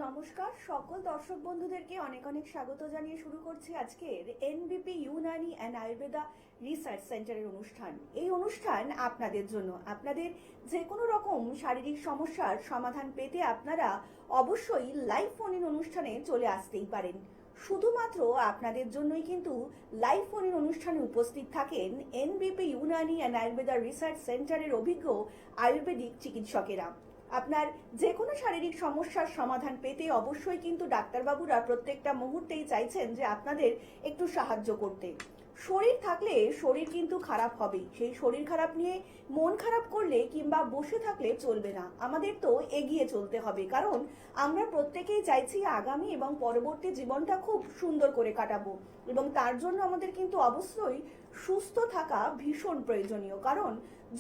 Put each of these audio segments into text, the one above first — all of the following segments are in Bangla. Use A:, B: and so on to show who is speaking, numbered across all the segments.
A: নমস্কার সকল দর্শক বন্ধুদেরকে অনেক অনেক স্বাগত জানিয়ে শুরু করছি আজকের এনবিপি ইউনানি অ্যান্ড আয়ুর্বেদা রিসার্চ সেন্টারের অনুষ্ঠান। এই অনুষ্ঠান আপনাদের জন্য, আপনাদের যে কোনো রকম শারীরিক সমস্যার সমাধান পেতে আপনারা অবশ্যই লাইভ ফোন ইন অনুষ্ঠানে চলে আসতেই পারেন। শুধুমাত্র আপনাদের জন্যই কিন্তু লাইভ ফোন ইন অনুষ্ঠানে উপস্থিত থাকেন এনবিপি ইউনানি অ্যান্ড আয়ুর্বেদা রিসার্চ সেন্টারের অভিজ্ঞ আয়ুর্বেদিক চিকিৎসকেরা। আপনার যে কোনো শারীরিক সমস্যার সমাধান পেতে অবশ্যই কিন্তু ডাক্তারবাবুরা প্রত্যেকটা মুহূর্তেই চাইছেন যে আপনাদের একটু সাহায্য করতে। শরীর থাকলে শরীর কিন্তু খারাপ হবেই, সেই শরীর খারাপ নিয়ে মন খারাপ করলে কিংবা বসে থাকলে চলবে না, আমাদের তো এগিয়ে চলতে হবে। কারণ আমরা প্রত্যেকেই চাইছি আগামী এবং পরবর্তী জীবনটা খুব সুন্দর করে কাটাবো, এবং তার জন্য আমাদের কিন্তু অবশ্যই সুস্থ থাকা ভীষণ প্রয়োজনীয়। কারণ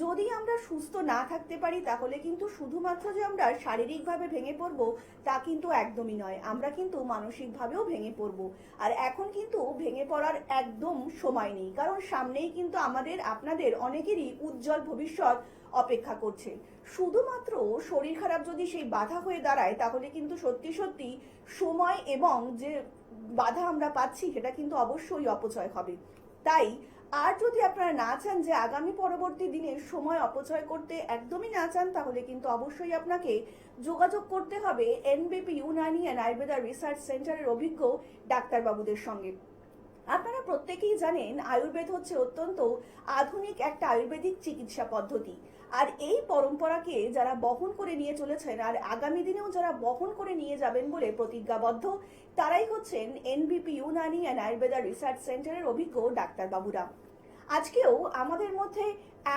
A: যদি আমরা সুস্থ না থাকতে পারি তাহলে কিন্তু শুধুমাত্র যে আমরা শারীরিকভাবে ভেঙে পড়বো তা কিন্তু একদমই নয়, আমরা কিন্তু মানসিকভাবেও ভেঙে পড়বো। আর এখন কিন্তু ভেঙে পড়ার একদম সময় নেই, কারণ সামনেই কিন্তু আমাদের আপনাদের অনেকেরই উজ্জ্বল ভবিষ্যৎ অপেক্ষা করছে। শুধুমাত্র শরীর খারাপ যদি সেই বাধা হয়ে দাঁড়ায় তাহলে কিন্তু সত্যি সত্যি সময় এবং যে বাধা আমরা পাচ্ছি সেটা কিন্তু অবশ্যই অপচয় হবে। তাই আর যদি আপনারা না চান যে আগামী পরবর্তী দিনে সময় অপচয় করতে, একদমই না চান, তাহলে কিন্তু অবশ্যই আপনাকে যোগাযোগ করতে হবে এনবিপি ইউনানি অ্যান্ড আয়ুর্বেদা রিসার্চ সেন্টারের অভিজ্ঞ ডাক্তারবাবুদের সঙ্গে। আপনারা প্রত্যেকেই জানেন আয়ুর্বেদ হচ্ছে অত্যন্ত আধুনিক একটা আয়ুর্বেদিক চিকিৎসা পদ্ধতি। আর এই পরম্পরাকে যারা বহন করে নিয়ে চলেছেন আর আগামী দিনেও যারা বহন করে নিয়ে যাবেন বলে প্রতিজ্ঞাবদ্ধ, তারাই হচ্ছেন NBP Unani and Ayurveda research সেন্টারের অভিজ্ঞ ডাক্তারবাবুরা। আজকেও আমাদের মধ্যে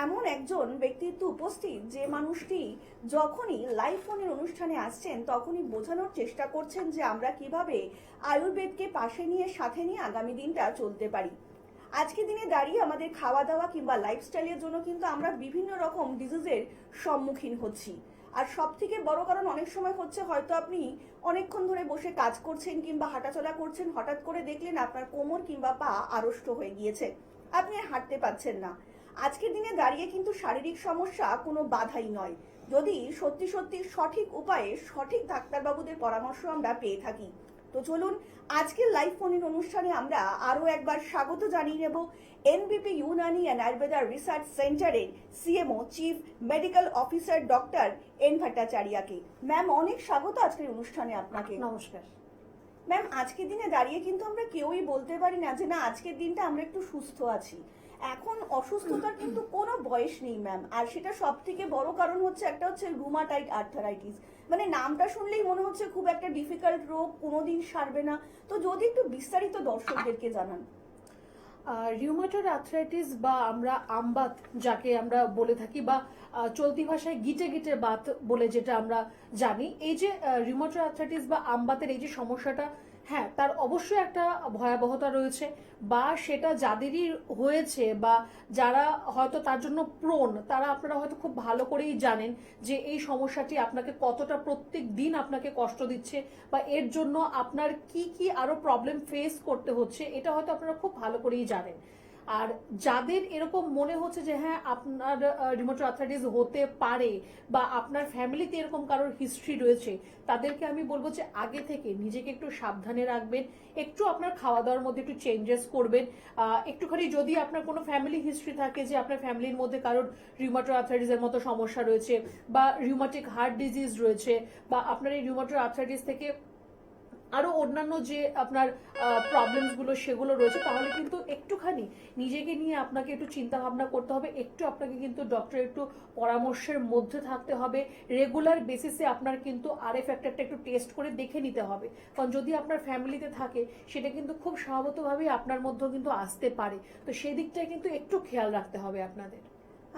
A: এমন একজন ব্যক্তিত্ব উপস্থিত যে মানুষটি যখনই লাইভ ফোনের অনুষ্ঠানে আসছেন তখনই বোঝানোর চেষ্টা করছেন যে আমরা কিভাবে আয়ুর্বেদকে পাশে নিয়ে সাথে নিয়ে আগামী দিনটা চলতে পারি। আজকের দিনে দাঁড়িয়ে আমাদের খাওয়া দাওয়া কিংবা লাইফস্টাইলের জন্য কিন্তু আমরা বিভিন্ন রকম ডিজিজের সম্মুখীন হচ্ছি। আর সব থেকে বড় কারণ অনেক সময় হচ্ছে হয়তো আপনি অনেকক্ষণ ধরে বসে কাজ করছেন কিংবা হাঁটাচলা করছেন, হঠাৎ করে দেখলেন আপনার কোমর কিংবা পা আড়ষ্ট হয়ে গিয়েছে, আপনি আর হাঁটতে পারছেন না। আজকের দিনে দাঁড়িয়ে কিন্তু শারীরিক সমস্যা কোনো বাধাই নয়, যদি সত্যি সত্যি সঠিক উপায়ে সঠিক ডাক্তারবাবুদের পরামর্শ আমরা পেয়ে থাকি। তো চলুন আজকের লাইভ ফোনের অনুষ্ঠানে আমরা আরো একবার স্বাগত জানিয়ে নেব NBP Unani and Ayurveda research সেন্টারের CMO chief medical officer doctor N ভট্টাচার্যকে। ম্যাম, অনেক স্বাগত আজকের অনুষ্ঠানে আপনাকে।
B: নমস্কার
A: ম্যাম, আজকের দিনে দাঁড়িয়ে কিন্তু আমরা কেউই বলতে পারি না যে না আজকের দিনটা আমরা একটু সুস্থ আছি। এখন অসুস্থতার কিন্তু কোনো বয়স নেই ম্যাম, আর সেটা সব থেকে বড় কারণ হচ্ছে একটা হচ্ছে রুমাটয়েড আর্থারাইটিস। মানে নামটা শুনলেই মনে হচ্ছে খুব একটা ডিফিকাল্ট রোগ, কোনোদিন সারবে না। তো যদি একটু বিস্তারিত দর্শকদেরকে জানান।
B: রিউমাটয়েড আর্থ্রাইটিস বা আমরা আমবাত যাকে আমরা বলে থাকি, বা চলতি ভাষায় গিটে গিটে বাত বলে যেটা আমরা জানি, এই যে রিউমাটয়েড আর্থ্রাইটিস বা আমবাতের এই যে সমস্যাটা, হ্যাঁ তার অবশ্যই একটা ভয়াবহতা রয়েছে। বা সেটা যাদেরই হয়েছে বা যারা হয়তো তার জন্য প্রোন, তারা আপনারা হয়তো খুব ভালো করেই জানেন যে এই সমস্যাটি আপনাকে কতটা প্রত্যেক দিন আপনাকে কষ্ট দিচ্ছে, বা এর জন্য আপনার কি কি আরো প্রবলেম ফেস করতে হচ্ছে, এটা হয়তো আপনারা খুব ভালো করেই জানেন। আর যাদের এরকম মনে হচ্ছে যে হ্যাঁ আপনার রিউমাটয়েড আর্থ্রাইটিস হতে পারে বা আপনার ফ্যামিলিতে এরকম কারোর হিস্ট্রি রয়েছে, তাদেরকে আমি বলবো যে আগে থেকে নিজেকে একটু সাবধানে রাখবেন, একটু আপনার খাওয়া দাওয়ার মধ্যে একটু চেঞ্জেস করবেন। একটুখানি যদি আপনার কোনো ফ্যামিলি হিস্ট্রি থাকে যে আপনার ফ্যামিলির মধ্যে কারোর রিউমাটয়েড আর্থ্রাইটিসের মতো সমস্যা রয়েছে বা রিউমাটিক হার্ট ডিজিজ রয়েছে, বা আপনার এই রিউমাটয়েড আর্থ্রাইটিস থেকে আরো অন্যান্য যে আপনার প্রবলেমস গুলো সেগুলো রয়েছে, তাহলে কিন্তু একটুখানি নিজেকে নিয়ে আপনাকে একটু চিন্তা ভাবনা করতে হবে, একটু আপনাকে কিন্তু ডক্টরের একটু পরামর্শের মধ্যে থাকতে হবে। রেগুলার বেসিসে আপনার কিন্তু আরএফ ফ্যাক্টরটা একটু টেস্ট করে দেখে নিতে হবে, কারণ যদি আপনার ফ্যামিলিতে থাকে সেটা কিন্তু খুব স্বাভাবিকভাবেই আপনার মধ্যেও কিন্তু আসতে পারে। তো সেই দিকটায় কিন্তু একটু খেয়াল রাখতে হবে আপনাদের।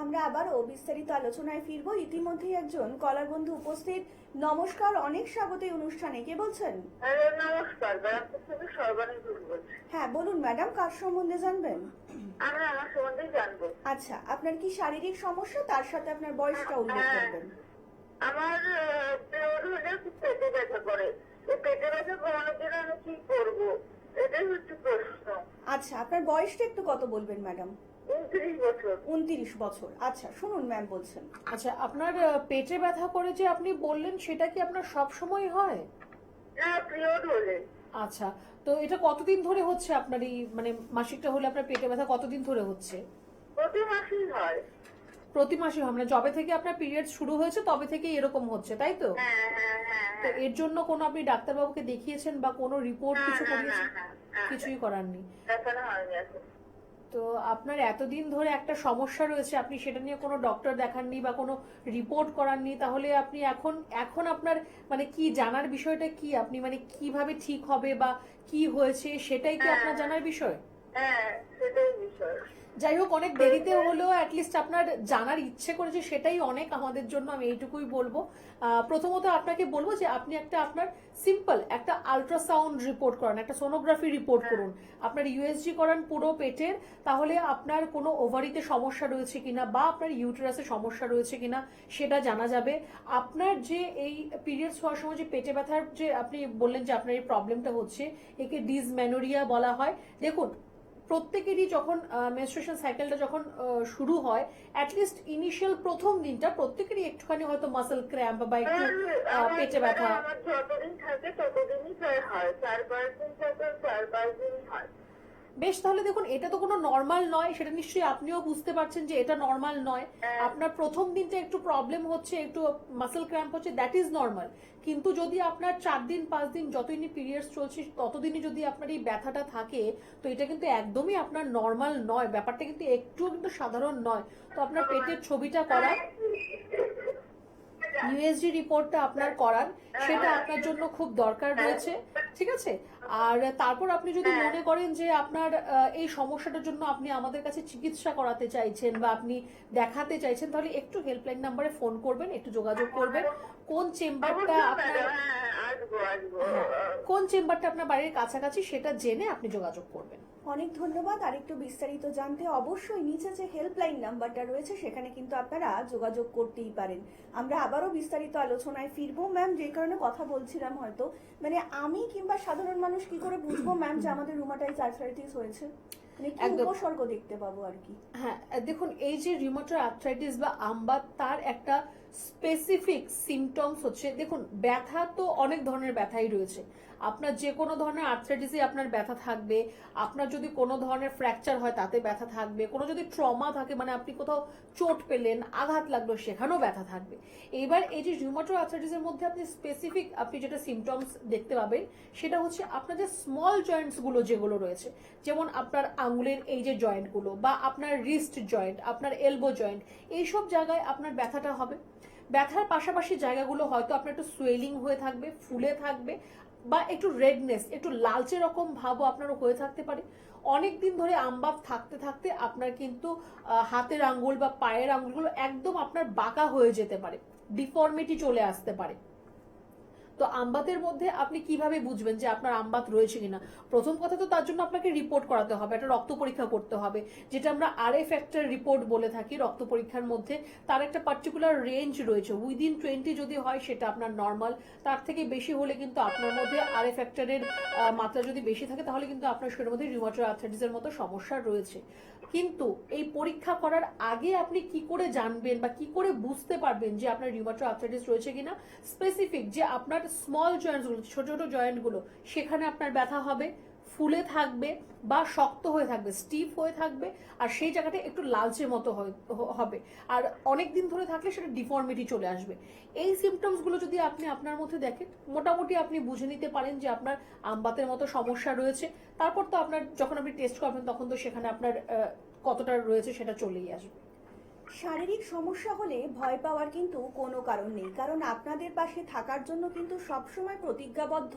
A: আমরা আবারও বিস্তারিত আলোচনায় ফিরবো। ইতিমধ্যেই একজন কলার বন্ধু উপস্থিত। নমস্কার, অনেক স্বাগত এই অনুষ্ঠানে। কে বলছেন?
C: নমস্কার, ব্যারাকপুর থেকে সর্বাণী বলছি।
A: হ্যাঁ বলুন ম্যাডাম, কার সম্বন্ধে জানবেন?
C: আমি আমার সম্বন্ধেই জানবো।
A: আচ্ছা, আপনার কি শারীরিক সমস্যা, তার সাথে আপনার বয়সটা উল্লেখ করবেন।
C: আমার পিরিয়ড হলে খুব পেটে ব্যথা করে। এই পেটে ব্যথা কমানোর জন্য আমি কি করবো, এটাই হচ্ছে প্রশ্ন।
A: আচ্ছা, আপনার বয়সটা একটু কত বলবেন ম্যাডাম?
C: 29 বছর।
A: 29 বছর। আচ্ছা শুনুন ম্যাম বলছেন।
B: আচ্ছা, আপনার পেটে ব্যথা করে যে আপনি বললেন, সেটা কি আপনার সব সময় হয়?
C: না, পিরিয়ড হলে।
B: আচ্ছা, তো এটা কতদিন ধরে হচ্ছে আপনার এই মানে মাসিকটা হলে আপনার পেটে ব্যথা কতদিন ধরে হচ্ছে?
C: প্রতি মাসেই হয়।
B: প্রতি মাসে হয় মানে যবে থেকে আপনার পিরিয়ড শুরু হয়েছে তবে থেকে এরকম হচ্ছে, তাই তো?
C: হ্যাঁ হ্যাঁ হ্যাঁ
B: তো
C: হ্যাঁ।
B: এর জন্য কোনো আপনি ডাক্তারবাবুকে দেখিয়েছেন বা কোনো রিপোর্ট
C: না,
B: কিছু
C: না,
B: করিয়েছেন?
C: না, না,
B: কিছুই করাননি।
C: দেখানো হয়নি এখন।
B: তো আপনার এতদিন ধরে একটা সমস্যা রয়েছে, আপনি সেটা নিয়ে কোনো ডক্টর দেখাননি বা কোনো রিপোর্ট করাননি, তাহলে আপনি এখন এখন আপনার মানে কি জানার বিষয়টা কি? আপনি মানে কিভাবে ঠিক হবে বা কি হয়েছে সেটাই কি আপনার জানার বিষয়?
C: হ্যাঁ, সেটাই বিষয়।
B: যাই হোক, অনেক দেরিতে হলেও অ্যাটলিস্ট আপনার জানার ইচ্ছে করেছে, সেটাই অনেক আমাদের জন্য, আমি এইটুকুই বলবো। প্রথমত আপনাকে বলবো যে আপনি একটা আপনার সিম্পল একটা আল্ট্রাসাউন্ড রিপোর্ট করান, একটা সোনোগ্রাফি রিপোর্ট করুন, আপনার ইউএসজি করান পুরো পেটের, তাহলে আপনার কোনো ওভারিতে সমস্যা রয়েছে কিনা বা আপনার ইউটেরাসে সমস্যা রয়েছে কিনা সেটা জানা যাবে। আপনার যে এই পিরিয়ডস হওয়ার সময় যে পেটে ব্যথার যে আপনি বললেন যে আপনার এই প্রবলেমটা হচ্ছে, একে ডিসমেনোরিয়া বলা হয়। দেখুন, প্রত্যেকেরই যখন মেনস্ট্রুয়েশন সাইকেলটা যখন শুরু হয়, অ্যাটলিস্ট ইনিশিয়াল প্রথম দিনটা প্রত্যেকেরই একটুখানি হয়তো মাসেল ক্র্যাম্প বা একটু পেটে ব্যথা।
C: আমার যতদিন থাকে ততদিনই প্রায় হয়, 4-5 দিন থাকে, 4-5 দিন হয়।
B: বেশ, তাহলে দেখুন, এটা তো কোনো নর্মাল নয়, সেটা নিশ্চয়ই আপনিও বুঝতে পারছেন যে এটা নর্মাল নয়। আপনার প্রথম দিনটা একটু প্রবলেম হচ্ছে, একটু মাসেল ক্র্যাম্প হচ্ছে, দ্যাট ইজ নর্মাল। কিন্তু যদি আপনার 4 দিন 5 দিন যতদিনই পিরিয়ডস চলছে ততদিনই যদি আপনার এই ব্যথাটা থাকে, তো এটা কিন্তু একদমই আপনার নর্মাল নয়, ব্যাপারটা কিন্তু একটুও কিন্তু সাধারণ নয়। তো আপনার পেটের ছবিটা করা, ইউএসজি রিপোর্টটা আপনার করান, সেটা আপনার জন্য খুব দরকার রয়েছে, ঠিক আছে? আর তারপর আপনি যদি মনে করেন যে আপনার এই সমস্যাটার জন্য আপনি আমাদের কাছে চিকিৎসা করাতে চাইছেন বা আপনি দেখাতে চাইছেন, তাহলে একটু হেল্পলাইন নাম্বারে ফোন করবেন, একটু যোগাযোগ করবেন। কোন চেম্বারটা আপনার কোন চেম্বারটা আপনার বাড়ির কাছাকাছি সেটা জেনে আপনি যোগাযোগ করবেন।
A: অনেক ধন্যবাদ। আরেকটু বিস্তারিত জানতে অবশ্যই নিচে যে হেল্পলাইন নাম্বারটা রয়েছে সেখানে কিন্তু আপনারা যোগাযোগ করতেই পারেন। আমরা আবারও বিস্তারিত আলোচনায় ফিরবো। ম্যাম, যে কারণে কথা বলছিলাম, হয়তো মানে আমি কিংবা সাধারণ মানুষ কি করে বুঝবো ম্যাম যে আমাদের রুমাটাইড আর্থ্রাইটিস হয়েছে, মানে কি
B: একদম।
A: উপসর্গ দেখতে পাবো আর কি?
B: হ্যাঁ, দেখুন, এই যে রিউমাটয়েড আর্থ্রাইটিস বা আমবাত, তার একটা স্পেসিফিক সিমটমস হচ্ছে, দেখুন, ব্যথা তো অনেক ধরনের ব্যথাই রয়েছে। আপনার যে কোনো ধরনের আর্থ্রাইটিসে আপনার ব্যথা থাকবে, আপনার যদি কোনো ধরনের ফ্র্যাকচার হয় তাতে ব্যথা থাকবে, কোনো যদি ট্রমা থাকে মানে আপনি কোথাও চোট পেলেন, আঘাত লাগলো, সেখানেও ব্যথা থাকবে। এবার এই যে রিউমাটয়েড আর্থ্রাইটিসের মধ্যে আপনি স্পেসিফিক আপনি যেটা সিমটমস দেখতে পাবেন সেটা হচ্ছে আপনার যে স্মল জয়েন্টস গুলো যেগুলো রয়েছে, যেমন আপনার আঙুলের এই যে জয়েন্ট গুলো বা আপনার রিস্ট জয়েন্ট, আপনার এলবো জয়েন্ট, এইসব জায়গায় আপনার ব্যথাটা হবে। ব্যথার পাশাপাশি জায়গাগুলো হয়তো আপনার একটু সোয়েলিং হয়ে থাকবে, ফুলে থাকবে, বা একটু রেডনেস, একটু লালচে রকম ভাবও আপনারও হয়ে থাকতে পারে। অনেক দিন ধরে আমবাত থাকতে থাকতে আপনার কিন্তু হাতের আঙ্গুল বা পায়ের আঙ্গুলগুলো একদম আপনার বাঁকা হয়ে যেতে পারে, ডিফর্মিটি চলে আসতে পারে। তো আমবাতের মধ্যে আপনি কিভাবে বুঝবেন যে আপনার আমবাত রয়েছে কিনা? প্রথম কথা তো তার জন্য আপনাকে রিপোর্ট করাতে হবে, একটা রক্ত পরীক্ষা করতে হবে, যেটা আমরা আরএফ ফ্যাক্টর রিপোর্ট বলে থাকি। রক্ত পরীক্ষার মধ্যে তার একটা পার্টিকুলার রেঞ্জ রয়েছে, উইদিন 20 যদি হয় সেটা আপনার নর্মাল, তার থেকে বেশি হলে কিন্তু আপনার মধ্যে আরএফ ফ্যাক্টরের মাত্রা যদি বেশি থাকে তাহলে কিন্তু আপনার শরীরের মধ্যে রিউমাটয়েড আর্থ্রাইটিসের মতো সমস্যা রয়েছে। কিন্তু এই পরীক্ষা করার আগে আপনি কি করে জানবেন বা কি করে বুঝতে পারবেন যে আপনার রিউমাটয়েড আর্থ্রাইটিস রয়েছে কিনা? স্পেসিফিক যে আপনার স্মল জয়েন্টসগুলো, ছোট ছোট জয়েন্টগুলো, সেখানে আপনার ব্যথা হবে, ফুলে থাকবে বা শক্ত হয়ে থাকবে, স্টিফ হয়ে থাকবে, আর সেই জায়গাটা একটু লালচে মতো হবে, আর অনেক দিন ধরে থাকলে সেটা ডিফর্মিটি চলে আসবে। এই সিমটমসগুলো যদি আপনি আপনার মধ্যে দেখেন, মোটামুটি আপনি বুঝে নিতে পারেন যে আপনার আমবাতের মতো সমস্যা রয়েছে। তারপর তো আপনার যখন আপনি টেস্ট করবেন তখন তো সেখানে আপনার কতটা রয়েছে সেটা চলেই আসবে।
A: শারীরিক সমস্যা হলে ভয় পাওয়ার কিন্তু কোনো কারণ নেই, কারণ আপনাদের পাশে থাকার জন্য কিন্তু সবসময় প্রতিজ্ঞাবদ্ধ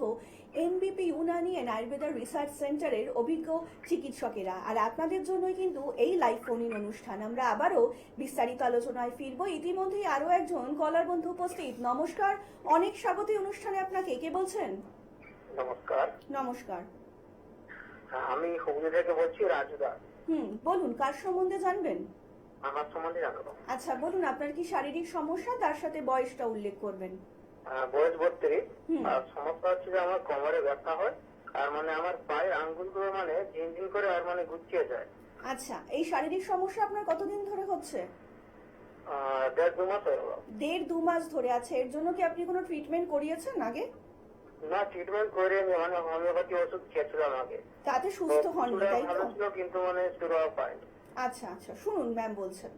A: এনবিপি ইউনানি অ্যান্ড আয়ুর্বেদা রিসার্চ সেন্টারের অভিজ্ঞ চিকিৎসকেরা। আর আপনাদের জন্যই কিন্তু এই লাইভ ফোন ইন অনুষ্ঠান। আমরা আবারও বিস্তারিত আলোচনায় ফিরবো। ইতিমধ্যেই আরও একজন কলার বন্ধু উপস্থিত। নমস্কার, অনেক স্বাগত অনুষ্ঠানে আপনাকে। কে বলছেন?
C: নমস্কার,
A: নমস্কার।
C: আমি হুগলি থেকে বলছি, রাজুদা।
A: বলুন, কার সম্বন্ধে জানবেন?
C: আমার সম্বন্ধে জানাবো।
A: আচ্ছা বলুন, আপনার কি শারীরিক সমস্যা, তার সাথে বয়সটা উল্লেখ করবেন।
C: বয়স 32। আর সমস্যা হচ্ছে যে আমার কোমরে ব্যথা হয়, আর মানে আমার পায়ের আঙ্গুলগুলো মানে ঝিনঝিন করে আর মানে গুছিয়ে যায়।
A: আচ্ছা, এই শারীরিক সমস্যা আপনার কতদিন ধরে হচ্ছে?
C: 1.5-2 মাস হয়ে গেল।
A: 1.5-2 মাস ধরে আছে। এর জন্য কি আপনি কোনো ট্রিটমেন্ট করিয়েছেন আগে?
C: না ট্রিটমেন্ট করে আমি মানে হোমিওপ্যাথি ওষুধ খেয়েছিলাম আগে,
A: তাতে সুস্থ হননি,
C: কিছুটা
A: তাই
C: ভালো
A: তো?
C: ছিল কিন্তু মানে সুরাও পাইনি।
A: আচ্ছা আচ্ছা, শুনুন ম্যাম বলছেন।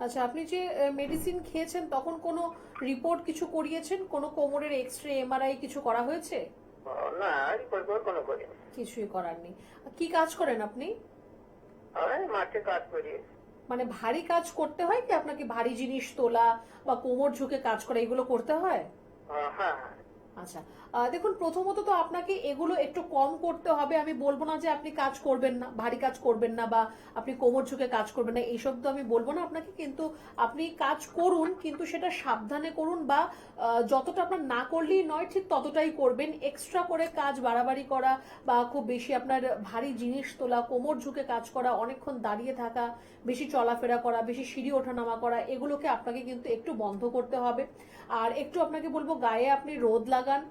B: আচ্ছা, আপনি যে মেডিসিন খেয়েছেন তখন কোনো রিপোর্ট কিছু করিয়েছেন, কোনো কোমরের এক্সরে এমআরআই কিছু করা হয়েছে?
C: না রিপোর্ট কোনো করিনি।
B: কিছুই করার নেই। কি কাজ করেন আপনি?
C: আমি মাঠে কাজ করি।
B: মানে ভারী কাজ করতে হয় কি আপনাকে? ভারী জিনিস তোলা বা কোমর ঝুঁকে কাজ করা এগুলো করতে হয়?
C: হ্যাঁ হ্যাঁ।
B: আচ্ছা, দেখুন প্রথমত তো আপনাকে এগুলো একটু কম করতে হবে। আমি বলবো না যে আপনি কাজ করবেন না, ভারী কাজ করবেন না, বা আপনি কোমর ঝুঁকে কাজ করবেন না, এইসব তো আমি বলবো না আপনাকে। কিন্তু আপনি কাজ করুন, কিন্তু সেটা সাবধানে করুন, বা যতটা আপনার না করলেই নয় ঠিক ততটাই করবেন। এক্সট্রা করে কাজ বাড়াবাড়ি করা বা খুব বেশি আপনার ভারী জিনিস তোলা, কোমর ঝুঁকে কাজ করা, অনেকক্ষণ দাঁড়িয়ে থাকা, বেশি চলাফেরা করা, বেশি সিঁড়ি ওঠানামা করা, এগুলোকে আপনাকে কিন্তু একটু বন্ধ করতে হবে। আর একটু আপনাকে বলবো গায়ে আপনি রোদ লাগান,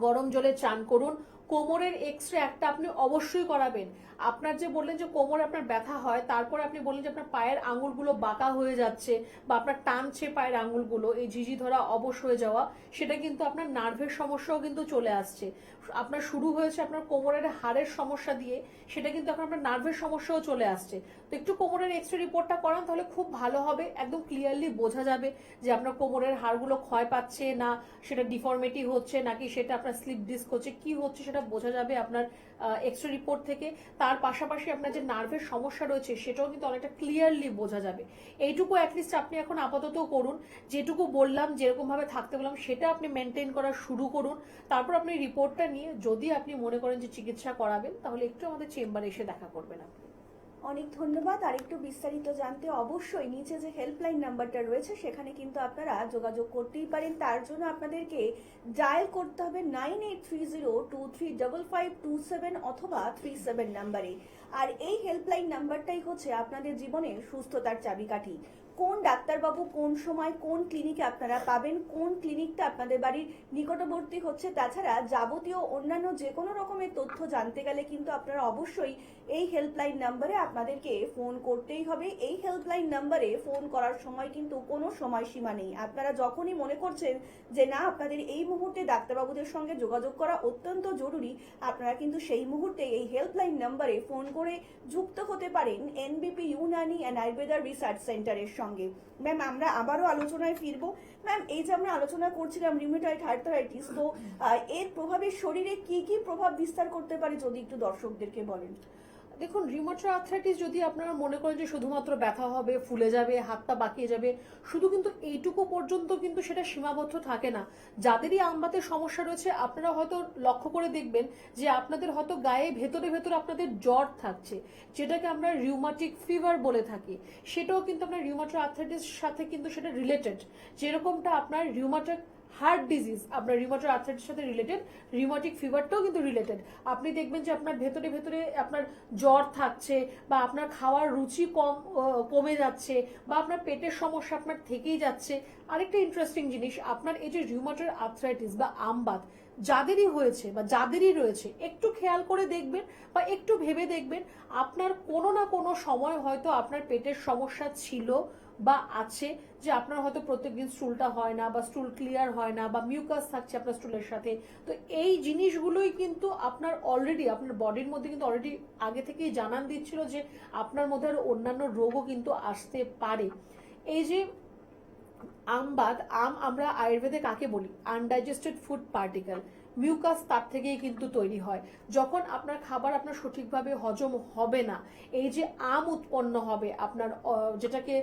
B: গরম জলে চান করুন। কোমরের এক্সরে একটা আপনি অবশ্যই করাবেন। আপনার যে বললেন যে কোমরে আপনার ব্যথা হয়, তারপরে আপনি বললেন যে আপনার পায়ের আঙুলগুলো বাঁকা হয়ে যাচ্ছে বা আপনার টানছে পায়ের আঙুলগুলো, এই ঝিঝি ধরা অবশ হয়ে যাওয়া, সেটা কিন্তু আপনার নার্ভের সমস্যাও কিন্তু চলে আসছে। আপনার শুরু হয়েছে আপনার কোমরের হাড়ের সমস্যা দিয়ে, সেটা কিন্তু এখন আপনার নার্ভের সমস্যাও চলে আসছে। তো একটু কোমরের এক্সরে রিপোর্টটা করান, তাহলে খুব ভালো হবে। একদম ক্লিয়ারলি বোঝা যাবে যে আপনার কোমরের হাড়গুলো ক্ষয় পাচ্ছে না, সেটা ডিফর্মিটি হচ্ছে নাকি সেটা আপনার স্লিপ ডিস্ক হচ্ছে, কি হচ্ছে সেটা বোঝা যাবে আপনার এক্সরে রিপোর্ট থেকে। তার পাশাপাশি আপনার যে নার্ভের সমস্যা রয়েছে সেটাও কিন্তু অনেকটা ক্লিয়ারলি বোঝা যাবে। এইটুকু অ্যাটলিস্ট আপনি এখন আপাতত করুন। যেটুকু বললাম, যেরকম ভাবে থাকতে বললাম, সেটা আপনি মেনটেন করা শুরু করুন। তারপর আপনি রিপোর্টটা নিয়ে যদি আপনি মনে করেন যে চিকিৎসা করাবেন, তাহলে একটু আমাদের চেম্বারে এসে দেখা করবেন আপনি।
A: অনেক ধন্যবাদ। আর একটু বিস্তারিত জানতে অবশ্যই নিচে যে হেল্পলাইন নাম্বারটা রয়েছে সেখানে কিন্তু আপনারা যোগাযোগ করতেই পারেন। তার জন্য আপনাদেরকে ডায়াল করতে হবে 9830235527 অথবা 37 নাম্বারে। আর এই হেল্পলাইন নাম্বারটাই হচ্ছে আপনাদের জীবনে সুস্থতার চাবিকাঠি। কোন ডাক্তারবাবু কোন সময় কোন ক্লিনিকে আপনারা পাবেন, কোন ক্লিনিকটা আপনাদের বাড়ির নিকটবর্তী হচ্ছে, তাছাড়া যাবতীয় অন্যান্য যে কোনো রকমের তথ্য জানতে গেলে কিন্তু আপনারা অবশ্যই এই হেল্পলাইন নাম্বারে আপনাদেরকে ফোন করতেই হবে। এই হেল্পলাইন নাম্বারে ফোন করার সময় কিন্তু কোনো সময়সীমা নেই। আপনারা যখনই মনে করছেন যে না আপনাদের এই মুহূর্তে ডাক্তারবাবুদের সঙ্গে যোগাযোগ করা অত্যন্ত জরুরি, আপনারা কিন্তু সেই মুহূর্তে এই হেল্পলাইন নাম্বারে ফোন করে যুক্ত হতে পারেন এনবিপি ইউনানি অ্যান্ড আয়ুর্বেদা রিসার্চ সেন্টারের সঙ্গে। ম্যাম, আমরা আবারও আলোচনায় ফিরবো। ম্যাম, এই যে আমরা আলোচনা করছিলাম রিউমেটয়েড আর্থ্রাইটিস, তো এর প্রভাবে শরীরে কি কি প্রভাব বিস্তার করতে পারে যদি একটু দর্শকদেরকে বলেন।
B: দেখুন, রিউমাটয়েড আর্থ্রাইটিস যদি আপনারা মনে করেন যে শুধুমাত্র ব্যথা হবে, ফুলে যাবে, হাত পা বাঁকিয়ে যাবে, শুধু কিন্তু এইটুকু পর্যন্ত কিন্তু সেটা সীমাবদ্ধ থাকে না। যাদেরই আমবাতের সমস্যা রয়েছে, আপনারা হয়তো লক্ষ্য করে দেখবেন যে আপনাদের হয়তো গায়ে ভেতরে ভেতরে আপনাদের জ্বর থাকছে, যেটাকে আমরা রিউমাটিক ফিভার বলে থাকি। সেটাও কিন্তু আপনার রিউমাটয়েড আর্থ্রাইটিস সাথে কিন্তু সেটা রিলেটেড। যেরকমটা আপনার রিউমাটিক হার্ট ডিজিজ আপনার রিউমাটয়েড আর্থ্রাইটিসের সাথে রিলেটেড, রিউমাটিক ফিভারটাও কিন্তু রিলেটেড। আপনি দেখবেন যে আপনার ভেতরে ভেতরে আপনার জ্বর থাকছে, বা আপনার খাওয়ার রুচি কমে যাচ্ছে, বা আপনার পেটের সমস্যা আপনার থেকেই যাচ্ছে। আরেকটা ইন্টারেস্টিং জিনিস, আপনার এই যে রিউমাটয়েড আর্থ্রাইটিস বা আমবাত যাদেরই হয়েছে বা যাদেরই রয়েছে, একটু খেয়াল করে দেখবেন বা একটু ভেবে দেখবেন, আপনার কোনো না কোনো সময় হয়তো আপনার পেটের সমস্যা ছিল বা আছে, যে আপনার হয়তো প্রত্যেকদিন স্টুলটা হয় না, বা স্টুল ক্লিয়ার হয় না, বা মিউকাস থাকছে আপনার স্টুলের সাথে। তো এই জিনিসগুলোই কিন্তু আপনার অলরেডি আপনার বডির মধ্যে কিন্তু অলরেডি আগে থেকেই জানান দিচ্ছিল যে আপনার মধ্যে আরো অন্যান্য রোগও কিন্তু আসতে পারে। এই যে আমবাত, আমরা আয়ুর্বেদে কাকে বলি? আনডাইজেস্টেড ফুড পার্টিকেল, মিউকাস তার থেকেই কিন্তু তৈরি হয়। যখন আপনার খাবার আপনার সঠিকভাবে হজম হবে না, এই যে আম উৎপন্ন হবে আপনার, যেটাকে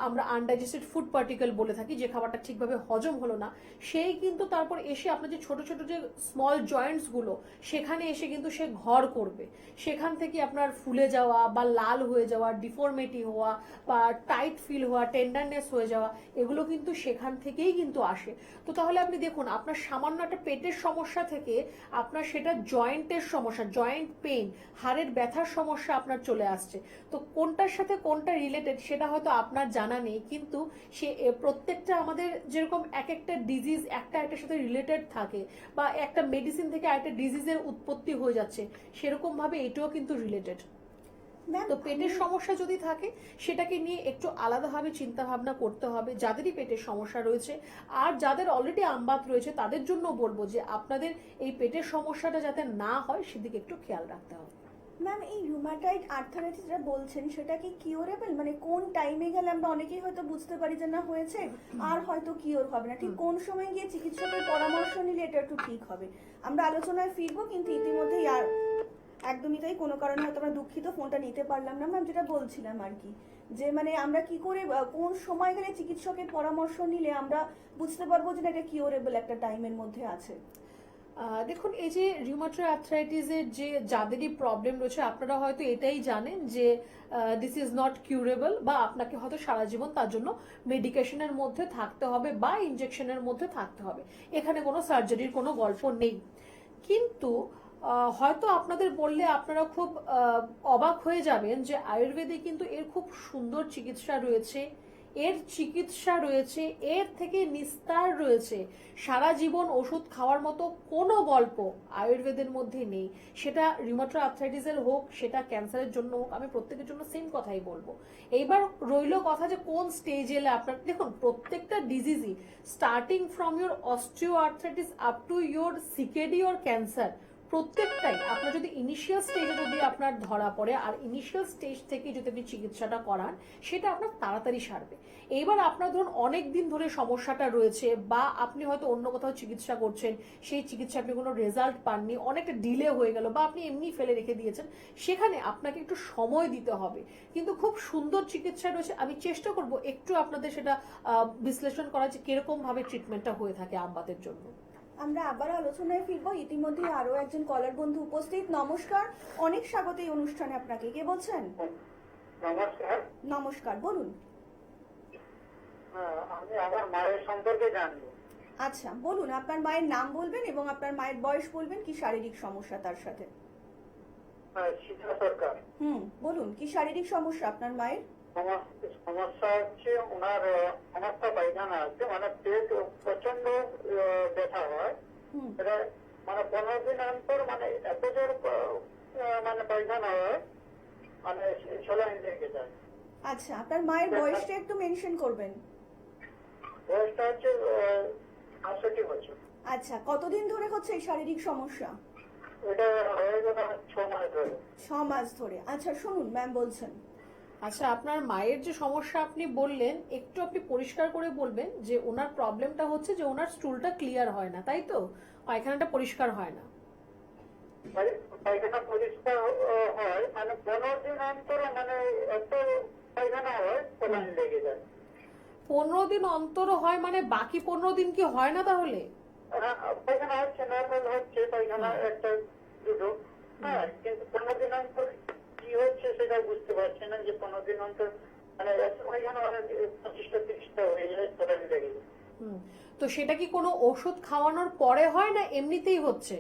B: আমরা আনডাইজেস্টেড ফুড পার্টিকেল বলে থাকি, যে খাবারটা ঠিকভাবে হজম হলো না, সেই কিন্তু তারপর এসে আপনার যে ছোট ছোট যে স্মল জয়েন্টস গুলো, সেখানে এসে কিন্তু সে ঘর করবে। সেখান থেকে আপনার ফুলে যাওয়া বা লাল হয়ে যাওয়া, ডিফর্মিটি হওয়া বা টাইট ফিল হওয়া, টেন্ডারনেস হয়ে যাওয়া, এগুলো কিন্তু সেখান থেকেই কিন্তু আসে। তো তাহলে আপনি দেখুন, আপনার সামান্য একটা পেটের সমস্যা থেকে আপনার সেটা জয়েন্টের সমস্যা, জয়েন্ট পেইন, হাড়ের ব্যথার সমস্যা আপনার চলে আসছে। তো কোনটার সাথে কোনটা রিলেটেড সেটা হয়তো আপনার জানা নেই, কিন্তু সে প্রত্যেকটা আমাদের যেরকম এক একটা ডিজিজ একটা একটার সাথে রিলেটেড থাকে, বা একটা মেডিসিন থেকে আরেকটা ডিজিজের উৎপত্তি হয়ে যাচ্ছে, সেরকম ভাবে এটাও কিন্তু রিলেটেড।
A: ম্যাম,
B: তো পেটের সমস্যা যদি থাকে সেটাকে নিয়ে একটু আলাদাভাবে চিন্তা ভাবনা করতে হবে যাদেরই পেটের সমস্যা রয়েছে। আর যাদের অলরেডি আমবাত রয়েছে তাদের জন্য বলবো যে আপনাদের এই পেটের সমস্যাটা যাতে না হয় সেদিকে একটু খেয়াল রাখতে হবে।
A: ম্যাম, এই রুমাটয়েড আর্থারাইটিস যেটা বলছেন সেটা কি কিউরেবল? মানে কোন টাইমে গেলে আমরা অনেকেই হয়তো বুঝতে পারি যে না হয়েছে আর হয়তো কিওর হবে না, ঠিক কোন সময় গিয়ে চিকিৎসকের পরামর্শ নিলে এটা একটু ঠিক হবে? আমরা আলোচনায় ফিরবো, কিন্তু ইতিমধ্যেই আর একদমই তাই, কোনো কারণে হয়তো আমরা দুঃখিত ফোনটা নিতে পারলাম না। ম্যাম, যেটা বলছিলাম আর কি, যে মানে আমরা কি করে কোন সময় গেলে চিকিৎসকের পরামর্শ নিলে আমরা বুঝতে পারবো যে না এটা কিওরেবল একটা টাইমের মধ্যে আছে?
B: দেখুন, এই যে রিউমাটয়েড আর্থ্রাইটিসের যে যাদেরই প্রবলেম রয়েছে আপনারা হয়তো এটাই জানেন যে দিস ইজ নট কিউরেবল, বা আপনাকে হয়তো সারা জীবন তার জন্য মেডিকেশনের মধ্যে থাকতে হবে বা ইনজেকশনের মধ্যে থাকতে হবে। এখানে কোনো সার্জারির কোনো গল্প নেই। কিন্তু হয়তো আপনাদের বললে আপনারা খুব অবাক হয়ে যাবেন যে আয়ুর্বেদে কিন্তু এর খুব সুন্দর চিকিৎসা রয়েছে, এর থেকে নিস্তার রয়েছে। সারা জীবন ওষুধ খাওয়ার মতো কোনো গল্প আয়ুর্বেদের মধ্যে নেই। সেটা রিউমাটয়েড আর্থ্রাইটিসের হোক, সেটা ক্যান্সারের জন্য হোক, আমি প্রত্যেকের জন্য সেম কথাই বলবো। এইবার রইল কথা যে কোন স্টেজে এলে আপনার, দেখুন প্রত্যেকটা ডিজিজই starting from your osteo arthritis up to your CKD or cancer, প্রত্যেকটাই আপনার যদি ইনিশিয়াল স্টেজে যদি আপনার ধরা পড়ে আর ইনিশিয়াল স্টেজ থেকে যদি আপনি চিকিৎসাটা করান সেটা আপনার তাড়াতাড়ি সারবে। এইবার আপনার ধরুন অনেক দিন ধরে সমস্যাটা রয়েছে, বা আপনি হয়তো অন্য কোথাও চিকিৎসা করছেন, সেই চিকিৎসা আপনি কোনো রেজাল্ট পাননি, অনেকটা ডিলে হয়ে গেল, বা আপনি এমনি ফেলে রেখে দিয়েছেন, সেখানে আপনাকে একটু সময় দিতে হবে। কিন্তু খুব সুন্দর চিকিৎসা রয়েছে, আমি চেষ্টা করব একটু আপনাদের সেটা বিশ্লেষণ করা যে কিরকম ভাবে ট্রিটমেন্টটা হয়ে থাকে আমবাতের জন্য।
A: আমরা আবার আলোচনায় ফিরবো, ইতিমধ্যে আরো একজন কলার বন্ধু উপস্থিত। নমস্কার, অনেক স্বাগত এই অনুষ্ঠানে আপনাকে। কে বলছেন?
C: নমস্কার।
A: নমস্কার, বলুন।
C: আমি আমার মায়ের সম্পর্কে জানবো।
A: আচ্ছা, বলুন, আপনার মায়ের নাম বলবেন এবং আপনার মায়ের বয়স বলবেন, কি শারীরিক সমস্যা তার সাথে।
C: সীতা সরকার।
A: বলুন, কি শারীরিক সমস্যা আপনার মায়ের?
C: সমস্যা হচ্ছে ওনার সমস্ত পায়খানা আছে, মানে পেট প্রচন্ড ব্যথা হয়। এটা মানে 15 দিন অন্তর মানে এত জোর মানে পায়খানা হয়, মানে সেলাইন লেগে যায়।
A: আচ্ছা, আপনার মায়ের বয়সটা একটু মেনশন করবেন।
C: বয়সটা হচ্ছে 68 বছর।
A: আচ্ছা, কতদিন ধরে হচ্ছে এই শারীরিক সমস্যা?
C: এটা হয়ে গেল 6 মাস ধরে।
A: 6 মাস ধরে। আচ্ছা, শুনুন, ম্যাম বলছেন।
B: আচ্ছা, আপনার মায়ের যে সমস্যা আপনি বললেন, একটু আপনি পরিষ্কার করে বলবেন যে ওনার প্রবলেমটা হচ্ছে যে ওনার স্টুলটা ক্লিয়ার হয় না, তাই তো? পায়খানাটা পরিষ্কার হয় না।
C: পায়খানা পরিষ্কার হয় মানে 15 দিন অন্তর, মানে এত পায়খানা হয় সেলাইন লেগে যায়।
B: 15 দিন অন্তর হয় মানে বাকি 15 দিন কি হয় না তাহলে?
C: পায়খানা হচ্ছে, নর্মাল হচ্ছে পায়খানা একটা দুটো, হ্যাঁ, কিন্তু 15 দিন অন্তর কি হচ্ছে সেটা বুঝতে পারছি না, যে 15 দিন অন্তর মানে এত পায়খানা মানে 25-30টা হয়ে যায় সেলাইন লেগে যায়।
B: তো সেটা কি কোনো ওষুধ খাওয়ানোর পরে হয় না এমনিতেই হচ্ছে?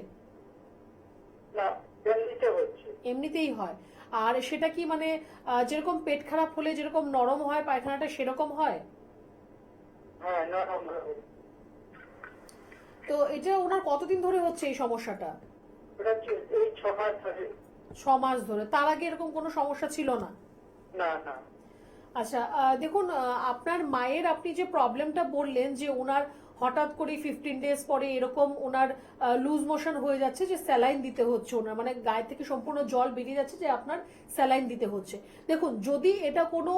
C: না, এমনিতে হচ্ছে।
B: এমনিতেই হয়। আর সেটা কি মানে যেরকম পেট খারাপ হলে যেরকম নরম হয় পায়খানাটা সেরকম হয়?
C: হ্যাঁ, নরম হয়।
B: তো এটা ওনার কতদিন ধরে হচ্ছে এই সমস্যাটা?
C: ওটা এই 6 মাস ধরে।
B: 6 মাস ধরে। তার আগে এরকম কোনো সমস্যা ছিল না?
C: না না।
B: আচ্ছা, দেখুন, আপনার মায়ের আপনি যে প্রবলেমটা বললেন যে ওনার হঠাৎ করে 15 ডেজ পরে এরকম ওনার লুজ মোশন হয়ে যাচ্ছে, যে স্যালাইন দিতে হচ্ছে, ওনার মানে গায়ে থেকে সম্পূর্ণ জল বেরিয়ে যাচ্ছে, যে আপনার স্যালাইন দিতে হচ্ছে। দেখুন, যদি এটা কোনো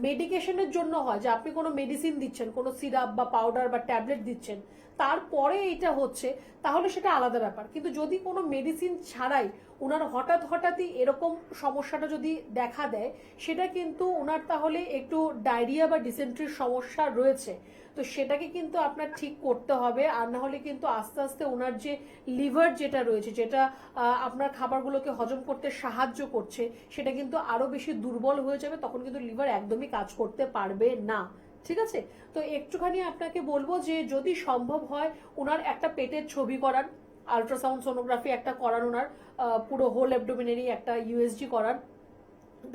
B: মেডিকেশনের জন্য হয়, যে আপনি কোনো মেডিসিন দিচ্ছেন, কোনো সিরাপ বা পাউডার বা ট্যাবলেট দিচ্ছেন, তারপরে এটা হচ্ছে, তাহলে সেটা আলাদা ব্যাপার। কিন্তু যদি কোনো মেডিসিন ছাড়াই ওনার হঠাৎই এরকম সমস্যাটা যদি দেখা দেয়, সেটা কিন্তু ওনার তাহলে একটু ডায়রিয়া বা ডিসেন্ট্রির সমস্যা রয়েছে। তো সেটাকে কিন্তু আপনার ঠিক করতে হবে, আর না হলে কিন্তু আস্তে আস্তে ওনার যে লিভার যেটা রয়েছে, যেটা আপনার খাবারগুলোকে হজম করতে সাহায্য করছে, সেটা কিন্তু আরো বেশি দুর্বল হয়ে যাবে, তখন কিন্তু লিভার একদমই কাজ করতে পারবে না। ঠিক আছে? তো একটুখানি আপনাকে বলবো যে যদি সম্ভব হয় ওনার একটা পেটের ছবি করান, আল্ট্রাসাউন্ড সোনোগ্রাফি একটা করান, ওনার পুরো হোল অ্যাবডোমিনেরই একটা ইউএসজি করান,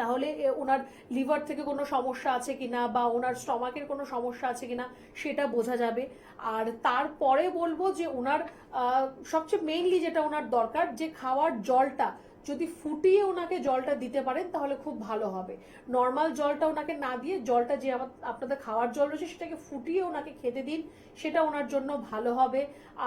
B: তাহলে ওনার লিভার থেকে কোনো সমস্যা আছে কিনা বা ওনার স্টমাকের কোনো সমস্যা আছে কিনা সেটা বোঝা যাবে। আর তারপরে বলবো যে ওনার সবচেয়ে মেইনলি যেটা ওনার দরকার, যে খাওয়ার জলটা যদি ফুটিয়ে ওনাকে জলটা দিতে পারেন তাহলে খুব ভালো হবে। নর্মাল জলটা ওনাকে না দিয়ে জলটা যে আপনাদের খাওয়ার জল রয়েছে সেটাকে ফুটিয়ে ওনাকে খেতে দিন, সেটা ওনার জন্য ভালো হবে।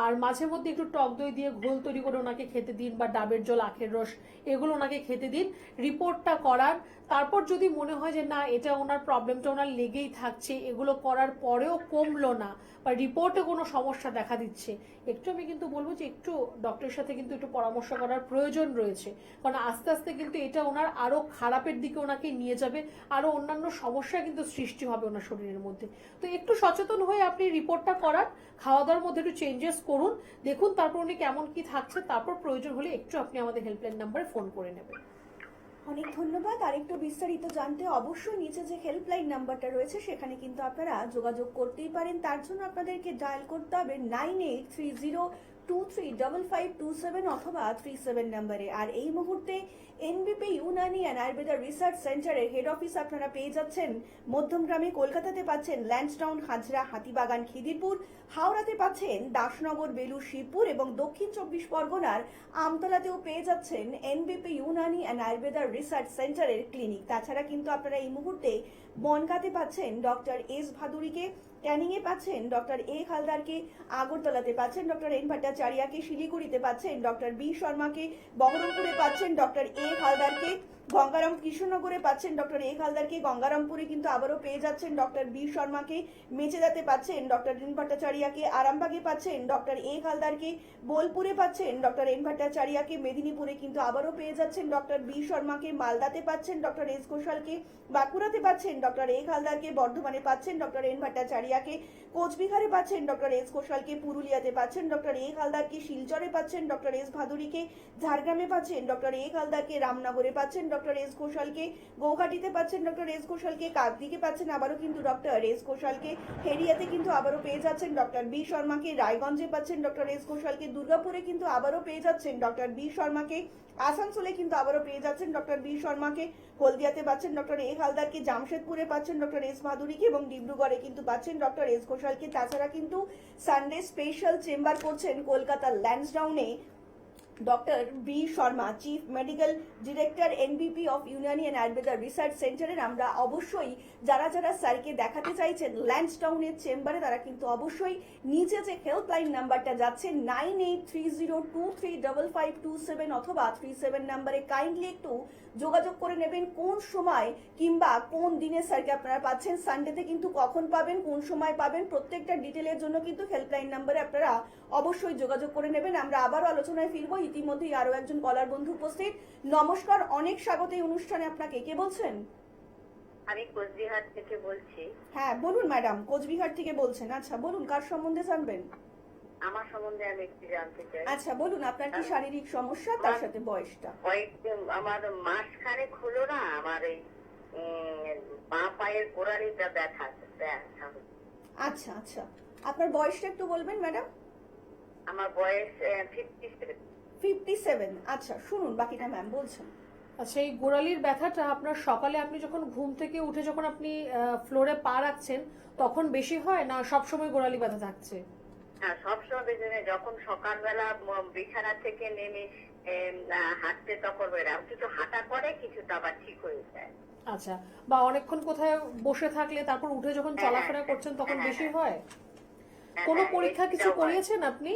B: আর মাঝে মধ্যে একটু টক দই দিয়ে ঘোল তৈরি করে ওনাকে খেতে দিন, বা ডাবের জল, আখের রস, এগুলো ওনাকে খেতে দিন। রিপোর্টটা করান, তারপর যদি মনে হয় যে না এটা ওনার প্রবলেমটা ওনার লেগেই থাকছে, এগুলো করার পরেও কমলো না বা রিপোর্টে কোনো সমস্যা দেখা দিচ্ছে, একটু আমি কিন্তু বলবো যে একটু ডক্টরের সাথে কিন্তু একটু পরামর্শ করার প্রয়োজন রয়েছে। কারণ আস্তে আস্তে কিন্তু এটা ওনার আরো খারাপের দিকে ওনাকে নিয়ে যাবে, আরো অন্যান্য সমস্যা কিন্তু সৃষ্টি হবে ওনার শরীরের মধ্যে। তো একটু সচেতন হয়ে আপনি রিপোর্টটা করান, খাওয়া দাওয়ার মধ্যে একটু চেঞ্জেস করুন, দেখুন তারপর উনি কেমন কি থাকছে, তারপর প্রয়োজন হলে একটু আপনি আমাদের হেল্পলাইন নাম্বারে ফোন করে নেবেন।
A: অনেক ধন্যবাদ। আর একটু বিস্তারিত জানতে অবশ্যই নিচে যে হেল্পলাইন নাম্বারটা রয়েছে সেখানে কিন্তু আপনারা যোগাযোগ করতেই পারেন। তার জন্য আপনাদেরকে ডায়াল করতে হবে 9830235527 অথবা 37 নাম্বারে। আর এই মুহূর্তে এনবিপি ইউনানি অ্যান্ড আয়ুর্বেদা রিসার্চ সেন্টারের হেড অফিস আপনারা পেয়ে যাচ্ছেন মধ্যমগ্রামে, কলকাতাতে পাচ্ছেন ল্যান্সডাউন, হাজরা, হাতিবাগান, খিদিরপুর, হাওড়াতে পাচ্ছেন দাসনগর, বেলুর, শিবপুর এবং দক্ষিণ 24 পরগনার আমতলাতেও পেয়ে যাচ্ছেন এনবিপি ইউনানি অ্যান্ড আয়ুর্বেদা রিসার্চ সেন্টারের ক্লিনিক। তাছাড়া কিন্তু আপনারা এই মুহূর্তে বনগাঁতে পাচ্ছেন ডক্টর এস ভাদুরীকে, ক্যানিংয়ে পাচ্ছেন ডক্টর এ হালদারকে, আগরতলাতে পাচ্ছেন ডক্টর এন ভট্টাচার্যকে, শিলিগুড়িতে পাচ্ছেন ডক্টর বি শর্মাকে, বহরমপুরে পাচ্ছেন ডক্টর এ হালদারকে, গঙ্গারাম কৃষ্ণনগরে পাচ্ছেন ডক্টর এ হালদারকে, গঙ্গারামপুরে কিন্তু আবারও পেয়ে যাচ্ছেন ডক্টর বি শর্মাকে, মেচেদাতে পাচ্ছেন ডক্টর এন ভট্টাচার্যকে, আরামবাগে পাচ্ছেন ডক্টর এ হালদারকে, বোলপুরে পাচ্ছেন ডক্টর এন ভট্টাচার্যকে, মেদিনীপুরে কিন্তু আবারও পেয়ে যাচ্ছেন ডক্টর বি শর্মাকে, মালদাতে পাচ্ছেন ডক্টর এস ঘোষালকে, বাঁকুড়াতে পাচ্ছেন ডক্টর এ হালদারকে, বর্ধমানে পাচ্ছেন ডক্টর এন ভট্টাচার্যকে, কোচবিহারে পাচ্ছেন ডক্টর এস ঘোষালকে, পুরুলিয়াতে পাচ্ছেন ডক্টর এ হালদারকে, শিলচরে পাচ্ছেন ডক্টর এস ভাদুরীকে, ঝাড়গ্রামে পাচ্ছেন ডক্টর এ হালদারকে, রামনগরে পাচ্ছেন ডক্টর এস ঘোষালকে, গৌহাটিতে পাচ্ছেন ডক্টর এস ঘোষালকে, কাকদ্বীপে পাচ্ছেন আবারও কিন্তু ডক্টর এস ঘোষালকে, হেরিয়াতে কিন্তু আবারও পেয়ে যাচ্ছেন ডক্টর বি শর্মাকে, রায়গঞ্জে পাচ্ছেন ডক্টর এস ঘোষালকে, দুর্গাপুরে কিন্তু আবারও পেয়ে যাচ্ছেন ডক্টর বি শর্মাকে, আসানসোলে কিন্তু আবারও পেয়ে যাচ্ছেন ডক্টর বি শর্মাকে, হলদিয়াতে পাচ্ছেন ডক্টর এ হালদারকে, জামশেদপুরে পাচ্ছেন ডক্টর এস ভাদুরীকে এবং ডিব্রুগড়ে কিন্তু পাচ্ছেন ডক্টর এস ঘোষালকে। তাছাড়া কিন্তু সানডে স্পেশাল চেম্বার করছেন কলকাতার ল্যান্সডাউনে doctor B Sharma, chief medical director NBP of Unani and Ayurveda research সেন্টারের। আমরা অবশ্যই যারা যারা স্যারকে দেখাতে চাইছেন ল্যান্সডাউনের চেম্বারে, তারা কিন্তু অবশ্যই নিচে যে হেল্পলাইন নাম্বারটা যাচ্ছে 9830235527 অথবা 37 নাম্বারে কাইন্ডলি একটু যোগাযোগ করে নেবেন কোন সময় কিংবা কোন দিনে স্যারকে আপনারা পাচ্ছেন, সানডেতে কিন্তু কখন পাবেন, কোন সময় পাবেন, প্রত্যেকটা ডিটেলের জন্য কিন্তু হেল্পলাইন নাম্বারে আপনারা অবশ্যই যোগাযোগ করে নেবেন। আমরা আবারও আলোচনায় ফিরবো, ইতিমধ্যেই আরো একজন কলার বন্ধু উপস্থিত। নমস্কার, অনেক স্বাগত এই অনুষ্ঠানে আপনাকে। কে বলছেন?
D: আমি কোচবিহার থেকে বলছি।
A: হ্যাঁ বলুন ম্যাডাম, কোচবিহার থেকে বলছেন। আচ্ছা বলুন, কার সম্বন্ধে জানবেন?
D: আমার সম্বন্ধে আমি একটু জানতে চাই।
A: আচ্ছা বলুন, আপনার কি শারীরিক সমস্যা, তার সাথে বয়সটা?
D: আমার মাসখানেক হলো না, আমার এই বাঁ পায়ের গোড়ালিটা ব্যথা ব্যথা হচ্ছে।
A: আচ্ছা আচ্ছা, আপনার বয়সটা একটু বলবেন ম্যাডাম?
D: আমার বয়স 57।
A: 57। আচ্ছা শুনুন বাকিটা ম্যাম বলছেন।
B: আচ্ছা, এই গোড়ালির ব্যথাটা আপনার সকালে আপনি যখন ঘুম থেকে উঠে যখন আপনি ফ্লোরে পা রাখছেন তখন বেশি হয়, না সবসময় গোড়ালি ব্যথা থাকছে?
D: হ্যাঁ, সবসময় বেজে যখন সকালবেলা বিছানা থেকে নেমে হাঁটতে তখন কিছু হাঁটা করে, কিছুটা আবার ঠিক হয়ে যায়।
B: আচ্ছা, বা অনেকক্ষণ কোথায় বসে থাকলে তারপর উঠে যখন চলাফেরা করছেন তখন বেশি হয়? কোনো পরীক্ষা কিছু করিয়েছেন আপনি?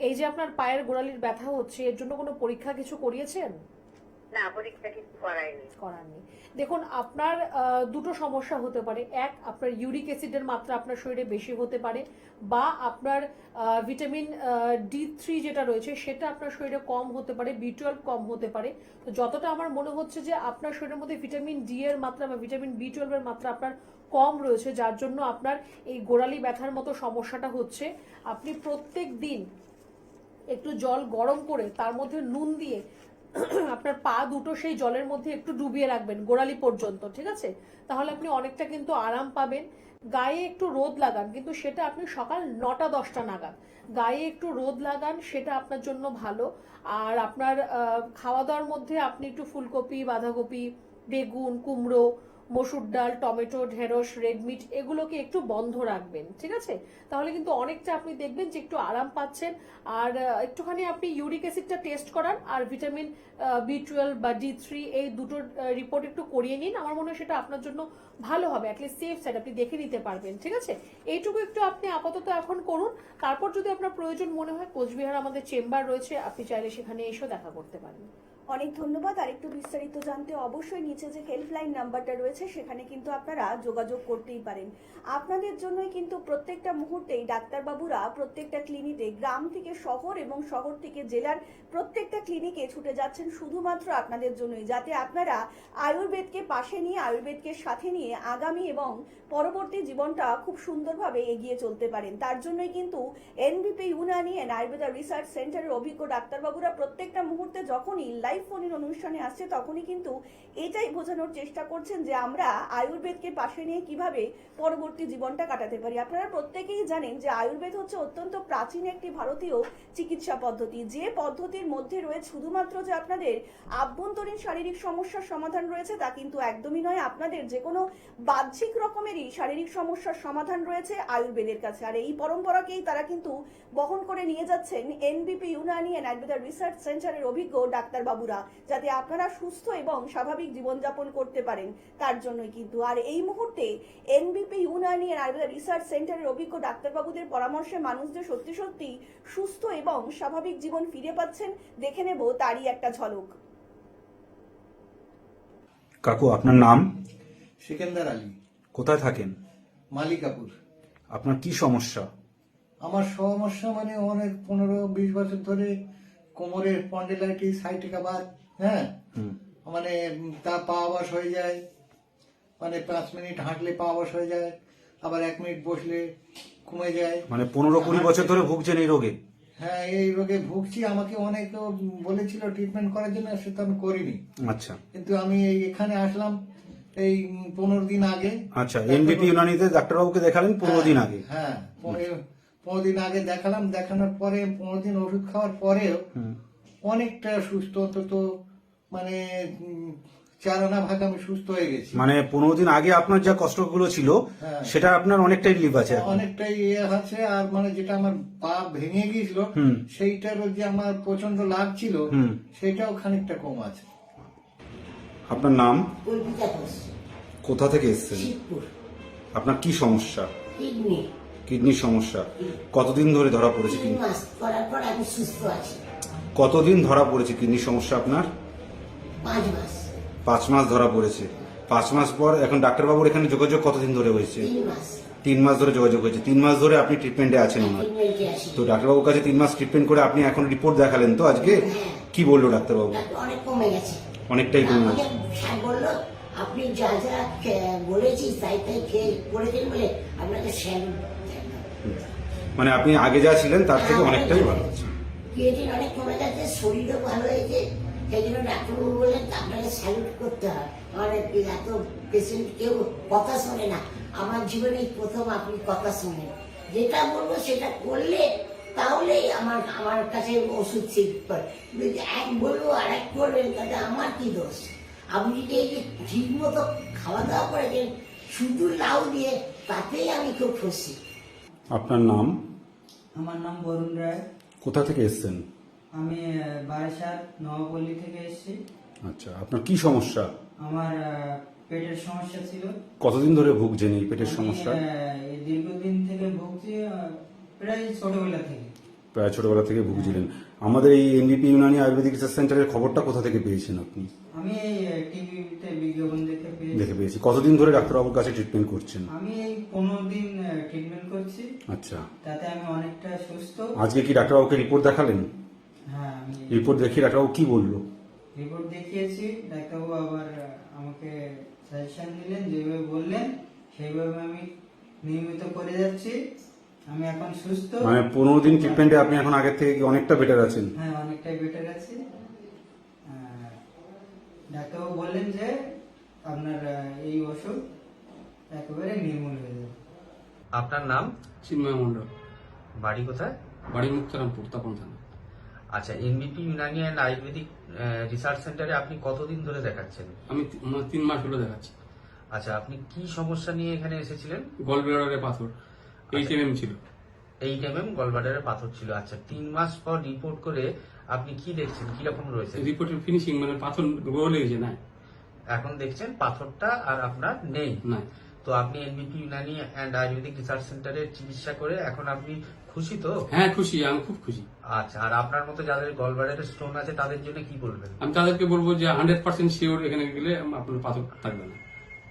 B: এই যে আপনার পায়ের গোড়ালির ব্যথা হচ্ছে, এর জন্য কোনো পরীক্ষা কিছু করিয়েছেন?
D: না, পরীক্ষা কিছু
B: করাননি। দেখুন, আপনার দুটো সমস্যা হতে পারে। এক, আপনার ইউরিক অ্যাসিডের মাত্রা আপনার শরীরে বেশি হতে পারে, বা আপনার ভিটামিন D3 যেটা রয়েছে সেটা আপনার শরীরে কম হতে পারে, B12 কম হতে পারে। তো যতটা আমার মনে হচ্ছে যে আপনার শরীরের মধ্যে ভিটামিন ডি এর মাত্রা বা ভিটামিন B12 এর মাত্রা আপনার কম রয়েছে, যার জন্য আপনার এই গোড়ালি ব্যথার মতো সমস্যাটা হচ্ছে। আপনি প্রত্যেক দিন একটু জল গরম করে তার মধ্যে নুন দিয়ে আপনার পা দুটো সেই জলের মধ্যে একটু ডুবিয়ে রাখবেন গোড়ালি পর্যন্ত, ঠিক আছে? তাহলে আপনি অনেকটা কিন্তু আরাম পাবেন। গায়ে একটু রোদ লাগান, কিন্তু সেটা আপনি সকাল 9টা-10টা নাগাদ গায়ে একটু রোদ লাগান, সেটা আপনার জন্য ভালো। আর আপনার খাওয়া দাওয়ার মধ্যে আপনি একটু ফুলকপি, বাঁধাকপি, বেগুন, কুমড়ো, মসুর ডাল, টমেটো, ঢেঁড়স, রেড মিট এগুলোকে একটু বন্ধ রাখবেন, ঠিক আছে? তাহলে কিন্তু অনেকটা আপনি দেখবেন যে একটু আরাম পাচ্ছেন। আর একটুখানি আপনি ইউরিক অ্যাসিডটা টেস্ট করান, আর ভিটামিন B12 বা D3 এই দুটোর রিপোর্ট একটু করিয়ে নিন। আমার মনে হয় সেটা আপনার জন্য ভালো হবে, অ্যাটলিস্ট সেফ সাইড, আপনি দেখে নিতে পারবেন, ঠিক আছে? এইটুকু একটু আপনি আপাতত এখন করুন। তারপর যদি আপনার প্রয়োজন মনে হয়, কোচবিহার আমাদের চেম্বার রয়েছে, আপনি চাইলে সেখানে এসেও দেখা করতে পারেন।
A: অনেক ধন্যবাদ। আর একটু বিস্তারিত জানতে অবশ্যই নিচে যে হেল্পলাইন নাম্বারটা রয়েছে সেখানে কিন্তু আপনারা যোগাযোগ করতেই পারেন। আপনাদের জন্যই কিন্তু প্রত্যেকটা মুহূর্তেই ডাক্তারবাবুরা প্রত্যেকটা ক্লিনিকে, গ্রাম থেকে শহর এবং শহর থেকে জেলার প্রত্যেকটা ক্লিনিকে ছুটে যাচ্ছেন শুধুমাত্র আপনাদের জন্যই, যাতে আপনারা আয়ুর্বেদকে পাশে নিয়ে, আয়ুর্বেদকে সাথে নিয়ে আগামী এবং পরবর্তী জীবনটা খুব সুন্দরভাবে এগিয়ে চলতে পারেন। তার জন্যই কিন্তু এনবিপি ইউনানি অ্যান্ড আয়ুর্বেদা রিসার্চ সেন্টারের অভিজ্ঞ ডাক্তারবাবুরা প্রত্যেকটা মুহূর্তে যখনই লাইভ ফোনের অনুষ্ঠানে আসছে তখনই কিন্তু এটাই বোঝানোর চেষ্টা করছেন যে আমরা আয়ুর্বেদকে পাশে নিয়ে কিভাবে পরবর্তী জীবনটা কাটাতে পারি। আপনারা প্রত্যেকেই জানেন যে আয়ুর্বেদ হচ্ছে অত্যন্ত প্রাচীন একটি ভারতীয় চিকিৎসা পদ্ধতি, যে পদ্ধতির মধ্যে রয়েছে শুধুমাত্র যে আপনাদের আভ্যন্তরীণ শারীরিক সমস্যার সমাধান রয়েছে তা কিন্তু একদমই নয়। আপনাদের যে কোনো বাহ্যিক রকমেরই শারীরিক সমস্যার সমাধান রয়েছে আয়ুর্বেদের কাছে। আর এই পরম্পরাকেই তারা কিন্তু বহন করে নিয়ে যাচ্ছেন এনবিপি ইউনানি অ্যান্ড আয়ুর্বেদা রিসার্চ সেন্টারের অভিজ্ঞ ডাক্তারবাবুরা, যাতে আপনারা সুস্থ এবং স্বাভাবিক জীবনযাপন করতে পারেন। তার জন্যই কিন্তু আর এই মুহূর্তে এনবিপি ইউনানি অ্যান্ড আয়ুর্বেদা রিসার্চ সেন্টারের অভিজ্ঞ ডাক্তারবাবুদের পরামর্শে মানুষদের সত্যি সত্যি সুস্থ এবং স্বাভাবিক জীবন ফিরে পাচ্ছেন। দেখে নেব তারই একটা ঝলক।
E: কাকু, আপনার নাম?
F: সিকেন্দার আলী,
E: কোথায় থাকেন?
F: মালিকাপুর।
E: আপনার কি সমস্যা?
F: আমার সমস্যা মানে অনেক 15-20 বছর ধরে কোমরের স্পন্ডিলাইটিস, সাইটিকা বাত, হ্যাঁ, মানে তা পা অবশ হয়ে যায়, মানে 5 মিনিট হাঁটলে পা অবশ হয়ে যায়, আবার 1 মিনিট বসলে কমে যায়।
E: মানে 15-20 বছর ধরে ভুগছেন এই রোগে?
F: হ্যাঁ, এই রোগে ভুগছি। আমাকে অনেক বলেছিল ট্রিটমেন্ট করার জন্য, সেটা আমি করিনি।
E: আচ্ছা
F: কিন্তু আমি এখানে আসলাম এই 15 দিন আগে।
E: আচ্ছা, এনবিপি ইউনানিতে ডাক্তারবাবুকে দেখালেন 15 দিন আগে?
F: হ্যাঁ, 15 দিন আগে দেখালাম। দেখানোর পরে 15 দিন ওষুধ খাওয়ার পরেও অনেকটা সুস্থ, অন্তত মানে 4 আনা ভাগ আমি সুস্থ হয়ে গেছি।
E: মানে 15 দিন আগে আপনার যা কষ্টগুলো ছিল
F: হ্যাঁ।
E: সেটা আপনার অনেকটাই রিলিফ আছে এখন?
F: অনেকটাই ইয়ে আছে। আর মানে যেটা আমার পা ভেঙে গিয়েছিল সেইটারও যে আমার প্রচন্ড লাগছিল সেটাও খানিকটা কম আছে।
E: আপনার নাম?
G: কল্পিতা ঘোষ,
E: কোথা থেকে এসেছেন?
G: শিবপুর।
E: আপনার কি সমস্যা?
G: কিডনি
E: কিডনির সমস্যা। কতদিন ধরে ধরা পড়েছে
G: 3
E: কিডনি?
G: মাস করার পর আমি সুস্থ আছি।
E: কতদিন ধরা পড়েছে কিডনির সমস্যা আপনার?
G: 5 মাস।
E: 5 মাস ধরা পড়েছে। 5 মাস পর এখন ডাক্তারবাবুর এখানে যোগাযোগ কতদিন ধরে হয়েছে?
G: 3 মাস
E: 3 মাস ধরে যোগাযোগ হয়েছে। 3 মাস ধরে আপনি ট্রিটমেন্টে আছেন ওনার?
G: ট্রিটমেন্টে আছি।
E: তো ডাক্তারবাবুর কাছে 3 মাস ট্রিটমেন্ট করে আপনি এখন রিপোর্ট দেখালেন তো আজকে? কি বললো ডাক্তারবাবু?
G: অনেক কমে গেছে।
E: অনেকটাই কমে
G: আমাকে
E: গেছে।
G: স্যার বললো আপনি যা যা বলেছি তাই তাই খেয়ে করেছেন বলে আপনাকে স্যালুট।
E: মানে আপনি আগে যা ছিলেন তার থেকে অনেকটাই ভালো আছে।
G: ক্রিয়েটিন অনেক কমে গেছে, শরীরও ভালো হয়েছে। সেই জন্য ডাক্তারবাবু বললেন আপনাকে স্যালুট করতে হয়। অনেক এত পেশেন্ট কেউ কথা শোনে না, আমার জীবনে প্রথম আপনি কথা শোনেন। যেটা বলবো সেটা করলে তাহলেই আমার কাছে ওষুধ ঠিক করে। এক বলবো আর এক করবেন, তাতে আমার কি দোষ? আপনি যদি এই যে ঠিক মতো খাওয়া দাওয়া করেছেন শুধু লাউ দিয়ে, তাতেই আমি খুব খুশি।
E: আপনার নাম?
H: আমার নাম বরুণ রায়।
E: কোথা থেকে এসেছেন?
H: আমি বারাসাত নবাপল্লী থেকে এসেছি।
E: আচ্ছা, আপনার কি সমস্যা?
H: আমার পেটের সমস্যা ছিল।
E: কতদিন ধরে ভুগছেন এই পেটের সমস্যা?
H: এই দীর্ঘদিন থেকে ভুগছি, প্রায় ছোটবেলা থেকে।
E: প্রায় ছোটবেলা থেকে ভুগছিলেন। আমাদের এই এনবিপি ইউনানি আয়ুর্বেদিক রিসার্চ সেন্টারের খবরটা কোথা থেকে পেয়েছেন আপনি?
H: আমি এই টিভিতে বিজ্ঞাপন
E: দেখে পেয়েছি। কতদিন ধরে ডাক্তারবাবুর কাছে ট্রিটমেন্ট করছেন?
H: আমি এই 15 দিন ট্রিটমেন্ট করছি।
E: আচ্ছা,
H: তাতে আমি অনেকটা সুস্থ।
E: আজকে কি ডাক্তারবাবুকে রিপোর্ট দেখালেন?
H: হ্যাঁ, আমি
E: রিপোর্ট দেখিয়ে ডাক্তারবাবু কি বললো?
H: রিপোর্ট দেখিয়েছি। ডাক্তারবাবু আবার আমাকে সাজেশন দিলেন, যেভাবে বললেন সেইভাবে আমি নিয়মিত করে যাচ্ছি। আমি এখন সুস্থ।
E: মানে 15 দিন ট্রিটমেন্টে আপনি এখন আগের থেকে কি অনেকটা বেটার আছেন?
H: হ্যাঁ, অনেকটাই বেটার আছি। ডাক্তারবাবু বললেন যে আপনার এই ওষুধ একেবারে নির্মূল হয়ে যাবে।
I: আপনার নাম?
J: চিন্ময় মন্ডল।
I: বাড়ি কোথায়?
J: বাড়ি মুক্তারামপুর, তাপন থানা।
I: আচ্ছা, এনবিপি ইউনানি অ্যান্ড আয়ুর্বেদিক রিসার্চ সেন্টারে আপনি কতদিন ধরে দেখাচ্ছেন?
J: আমি 3 মাস হলো দেখাচ্ছি।
I: আচ্ছা, আপনি কি সমস্যা নিয়ে এখানে এসেছিলেন?
J: গলব্লাডারে পাথর 8 mm ছিল।
I: 8 mm গলব্লাডারে পাথর ছিল। আচ্ছা, 3 মাস পর রিপোর্ট করে আপনি কি দেখছেন, কিরকম রয়েছে?
J: রিপোর্টের ফিনিশিং মানে পাথর গলে গেছে না।
I: এখন দেখছেন পাথরটা আর আপনার নেই।
J: না।
I: তো আপনি এনবিপি ইউনানি অ্যান্ড আয়ুর্বেদিক রিসার্চ সেন্টারে চিকিৎসা করে এখন আপনি খুশি তো?
J: হ্যাঁ খুশি, আমি খুব খুশি।
I: আচ্ছা, আর আপনার মতো যাদের গলব্লাডারে স্টোন আছে তাদের জন্য কি বলবেন?
J: আমি তাদেরকে বলবো যে 100% শিওর এখানে গেলে আপনার পাথর থাকবে না।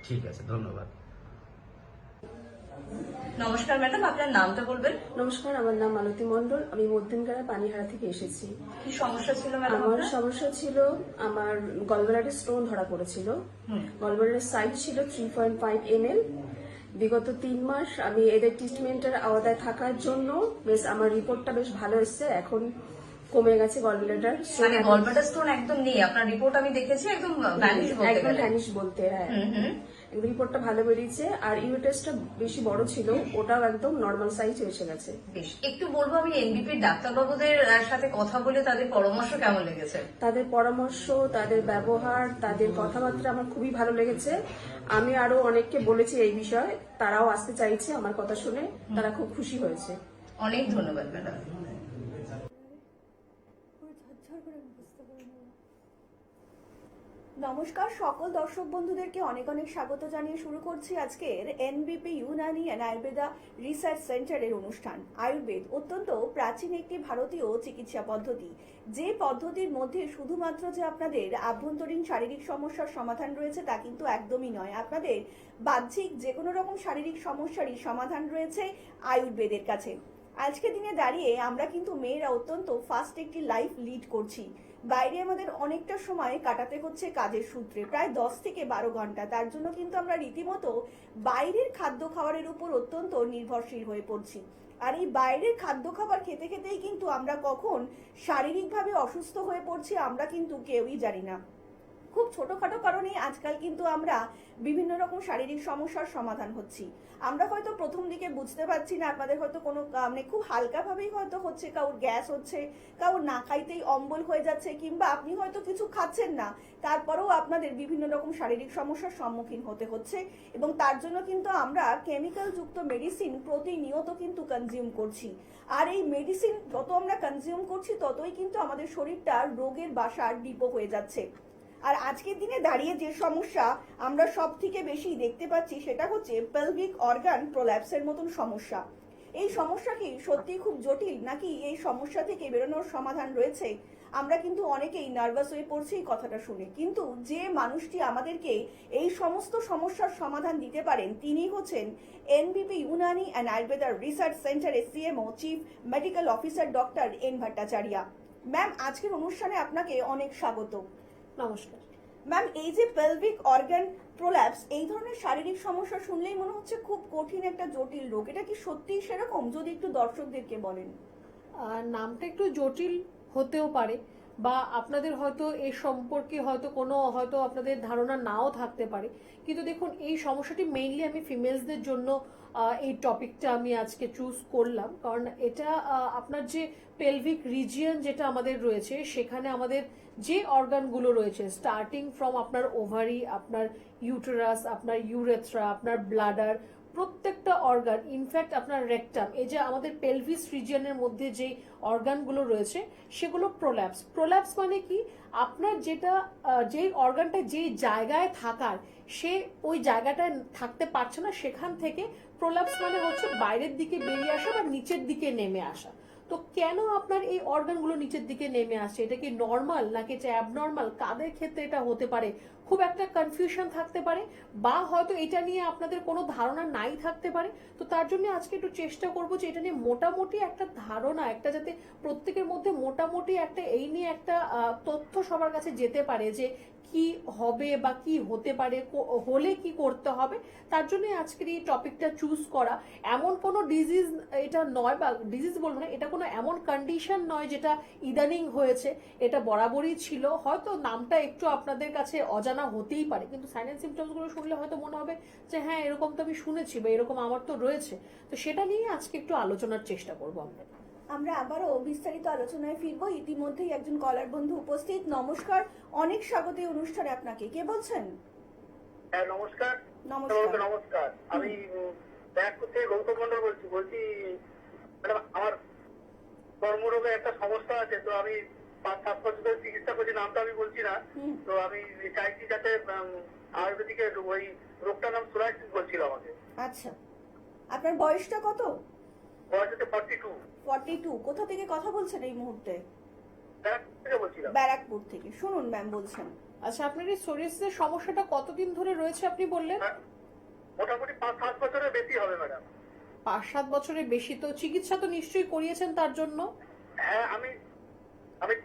I: ঠিক আছে, ধন্যবাদ।
K: নমস্কার ম্যাডাম, আপনার নামটা বলবেন?
L: নমস্কার, আমার নাম মালতী মণ্ডল। আমি মধ্যমগ্রাম পানিহারা থেকে এসেছি।
K: কি সমস্যা ছিল ম্যাডাম?
L: আমার সমস্যা ছিল, আমার গলব্লাডারে স্টোন ধরা পড়েছিল। গলব্লাডারের সাইজ ছিল 3.5 mm। বিগত 3 মাস আমি এদের ট্রিটমেন্টের আওতায় থাকার জন্য বেশ আমার রিপোর্টটা বেশ ভালো এসেছে। এখন কমে গেছে গলব্লাডার।
K: মানে গলব্লাডার স্টোন একদম নেই, আপনার রিপোর্ট আমি দেখেছি, একদম ভ্যানিশ বলতে
L: একদম
K: গেলে।
L: ভ্যানিশ বলতে, হ্যাঁ। রিপোর্টটা ভালো বেরিয়েছে। আর ইউটেসটা বেশি বড় ছিল, ওটাও একদম নর্মাল সাইজ এসে গেছে।
K: বেশ, একটু বলবো আমি এনবিপির ডাক্তারবাবুদের সাথে কথা বলে তাদের পরামর্শ কেমন লেগেছে?
L: তাদের পরামর্শ, তাদের ব্যবহার, তাদের কথাবার্তা আমার খুবই ভালো লেগেছে। আমি আরো অনেককে বলেছি এই বিষয়ে, তারাও আসতে চাইছে আমার কথা শুনে, তারা খুব খুশি হয়েছে।
K: অনেক ধন্যবাদ ম্যাডাম।
A: নমস্কার, সকল দর্শক বন্ধুদেরকে অনেক অনেক স্বাগত জানিয়ে শুরু করছি আজকের এনবিপি ইউনানি অ্যান্ড আয়ুর্বেদা রিসার্চ সেন্টারের অনুষ্ঠান। আয়ুর্বেদ অত্যন্ত প্রাচীন একটি ভারতীয় চিকিৎসা পদ্ধতি, যে পদ্ধতির মধ্যে শুধুমাত্র যে আপনাদের আভ্যন্তরীণ শারীরিক সমস্যার সমাধান রয়েছে তা কিন্তু একদমই নয়। আপনাদের বাহ্যিক যে কোনো রকম শারীরিক সমস্যারই সমাধান রয়েছে আয়ুর্বেদের কাছে। আজকের দিনে দাঁড়িয়ে আমরা কিন্তু মেয়েরা অত্যন্ত ফাস্ট একটি লাইফ লিড করছি। বাইরে আমাদের অনেকটা সময় কাটাতে হচ্ছে কাজের সূত্রে, প্রায় 10 থেকে 12 ঘন্টা। তার জন্য কিন্তু আমরা রীতিমতো বাইরের খাদ্য খাবারের উপর অত্যন্ত নির্ভরশীল হয়ে পড়ছি। আর এই বাইরের খাদ্য খাবার খেতে খেতেই কিন্তু আমরা কখন শারীরিকভাবে অসুস্থ হয়ে পড়ছি আমরা কিন্তু কেউই জানি না। খুব ছোটখাটো কারণেই আজকাল কিন্তু আমরা বিভিন্ন রকম শারীরিক সমস্যার সমাধান হচ্ছি। আমরা হয়তো প্রথম দিকে বুঝতে পারছি না, আপনাদের হয়তো কোনো মানে খুব হালকাভাবেই হয়তো হচ্ছে, কারোর গ্যাস হচ্ছে, কারোর না খাইতেই অম্বল হয়ে যাচ্ছে, কিংবা আপনি হয়তো কিছু খাচ্ছেন না, তারপরেও আপনাদের বিভিন্ন রকম শারীরিক সমস্যার সম্মুখীন হতে হচ্ছে। এবং তার জন্য কিন্তু আমরা কেমিক্যাল যুক্ত মেডিসিন প্রতিনিয়ত কিন্তু কনজিউম করছি। আর এই মেডিসিন যত আমরা কনজিউম করছি ততই কিন্তু আমাদের শরীরটা রোগের বাসার ডিপো হয়ে যাচ্ছে। আর আজকের দিনে দাঁড়িয়ে যে সমস্যা আমরা সব থেকে বেশি দেখতে পাচ্ছি সেটা হচ্ছে পেলভিক অর্গান প্রোল্যাপসের মতন সমস্যা। এই সমস্যা কি সত্যি খুব জটিল, নাকি এই সমস্যা থেকে বেরোনোর সমাধান রয়েছে? আমরা কিন্তু অনেকেই নার্ভাস হয়ে পড়ছি এই কথাটা শুনে, কিন্তু যে মানুষটি আমাদেরকে এই সমস্ত সমস্যার সমাধান দিতে পারেন তিনি হচ্ছেন NBP Unani and Ayurveda research সেন্টারের CMO chief medical officer doctor N Bhattacharya. Ma'am, আজকের অনুষ্ঠানে আপনাকে অনেক স্বাগত।
B: নমস্কার
A: ম্যাম, এই যে পেলভিক অর্গান প্রোল্যাপস, এই ধরনের শারীরিক সমস্যা শুনলেই মনে হচ্ছে খুব কঠিন একটা জটিল রোগ। এটা কি সত্যিই সেরকম? যদি একটু দর্শকদেরকে বলেন।
B: নামটা একটু জটিল হতেও পারে, বা আপনাদের হয়তো এই সম্পর্কে হয়তো আপনাদের ধারণা নাও থাকতে পারে। কিন্তু দেখুন, এই সমস্যাটি মেইনলি আমি ফিমেলসদের জন্য এই টপিকটা আমি আজকে চুজ করলাম, কারণ এটা আপনার যে পেলভিক রিজিয়ন যেটা আমাদের রয়েছে, সেখানে আমাদের যে অর্গানগুলো রয়েছে, স্টার্টিং ফ্রম আপনার ওভারি, আপনার ইউটেরাস, আপনার ইউরেথ্রা, আপনার ব্লাডার, প্রত্যেকটা অর্গান, ইনফ্যাক্ট আপনার রেকটাম, এই যে আমাদের পেলভিস রিজিয়নের মধ্যে যে অর্গানগুলো রয়েছে সেগুলো প্রোল্যাপস মানে কি? আপনার যে অর্গানটা যে জায়গায় থাকার, সে ওই জায়গাটায় থাকতে পারছে না, সেখান থেকে প্রোল্যাপস মানে হচ্ছে বাইরের দিকে বেরিয়ে আসা বা নিচের দিকে নেমে আসা। তো কেন আপনার এই অর্গানগুলো নিচের দিকে নেমে আসছে? এটা কি নর্মাল নাকি অ্যাবনর্মাল? কাদের ক্ষেত্রে এটা হতে পারে? খুব একটা কনফিউশন থাকতে পারে, বা হয়তো এটা নিয়ে আপনাদের কোনো ধারণা নাই থাকতে পারে। তো তার জন্য আজকে একটু চেষ্টা করবো যে এটা নিয়ে মোটামুটি একটা ধারণা, একটা যাতে প্রত্যেকের মধ্যে মোটামুটি একটা এই নিয়ে একটা তথ্য সবার কাছে যেতে পারে, যে কি হবে বা কি হতে পারে, হলে কি করতে হবে। তার জন্য আজকের এই টপিকটা চুজ করা। এমন কোনো ডিজিজ এটা নয়, বা ডিজিজ বলবো না, এটা কোনো এমন কন্ডিশন নয় যেটা ইদানিং হয়েছে, এটা বরাবরই ছিল। হয়তো নামটা একটু আপনাদের কাছে অজানা হতেই পারে, কিন্তু সাইন এন্ড সিমটমস গুলো শুনলে হয়তো মনে হবে যে হ্যাঁ, এরকম তো আমি শুনেছি বা এরকম আমার তো রয়েছে। তো সেটা নিয়ে আজকে একটু আলোচনার চেষ্টা করবো
A: আমরা আবারও বিস্তারিত আলোচনায় ফিরবো। ইতিমধ্যেই একজন কলার বন্ধু উপস্থিত। নমস্কার, অনেক স্বাগত এই অনুষ্ঠানে আপনাকে। কে বলছেন?
C: হ্যাঁ, নমস্কার।
A: নমস্কার।
C: নমস্কার, আমি ব্যারাকপুর থেকে গৌতম মন্ডল বলছি ম্যাডাম, আমার কর্মরোগে একটা সমস্যা আছে, তো আমি 5-7 বছর ধরে চিকিৎসা করছি, নামটা আমি বলছি না। তো আমি চাইছি যাতে আয়ুর্বেদিকের ওই রোগটার নাম সোরাইসিস বলছিল আমাকে।
A: আচ্ছা, আপনার বয়সটা কত?
C: বয়স হচ্ছে 42।
A: 42। কোথা থেকে কথা বলছেন এই মুহূর্তে?
C: ব্যারাকপুর থেকে বলছিলাম।
A: ব্যারাকপুর থেকে। শুনুন ম্যাম বলছেন।
B: আচ্ছা, আপনার এই সোরিয়াসিসের সমস্যাটা কতদিন ধরে রয়েছে আপনি বললেন?
C: মোটামুটি 5-7 বছরের বেশি হবে ম্যাডাম।
B: 5-7 বছরের বেশি। তো চিকিৎসা তো নিশ্চয়ই করিয়েছেন তার জন্য?
C: হ্যাঁ, আমি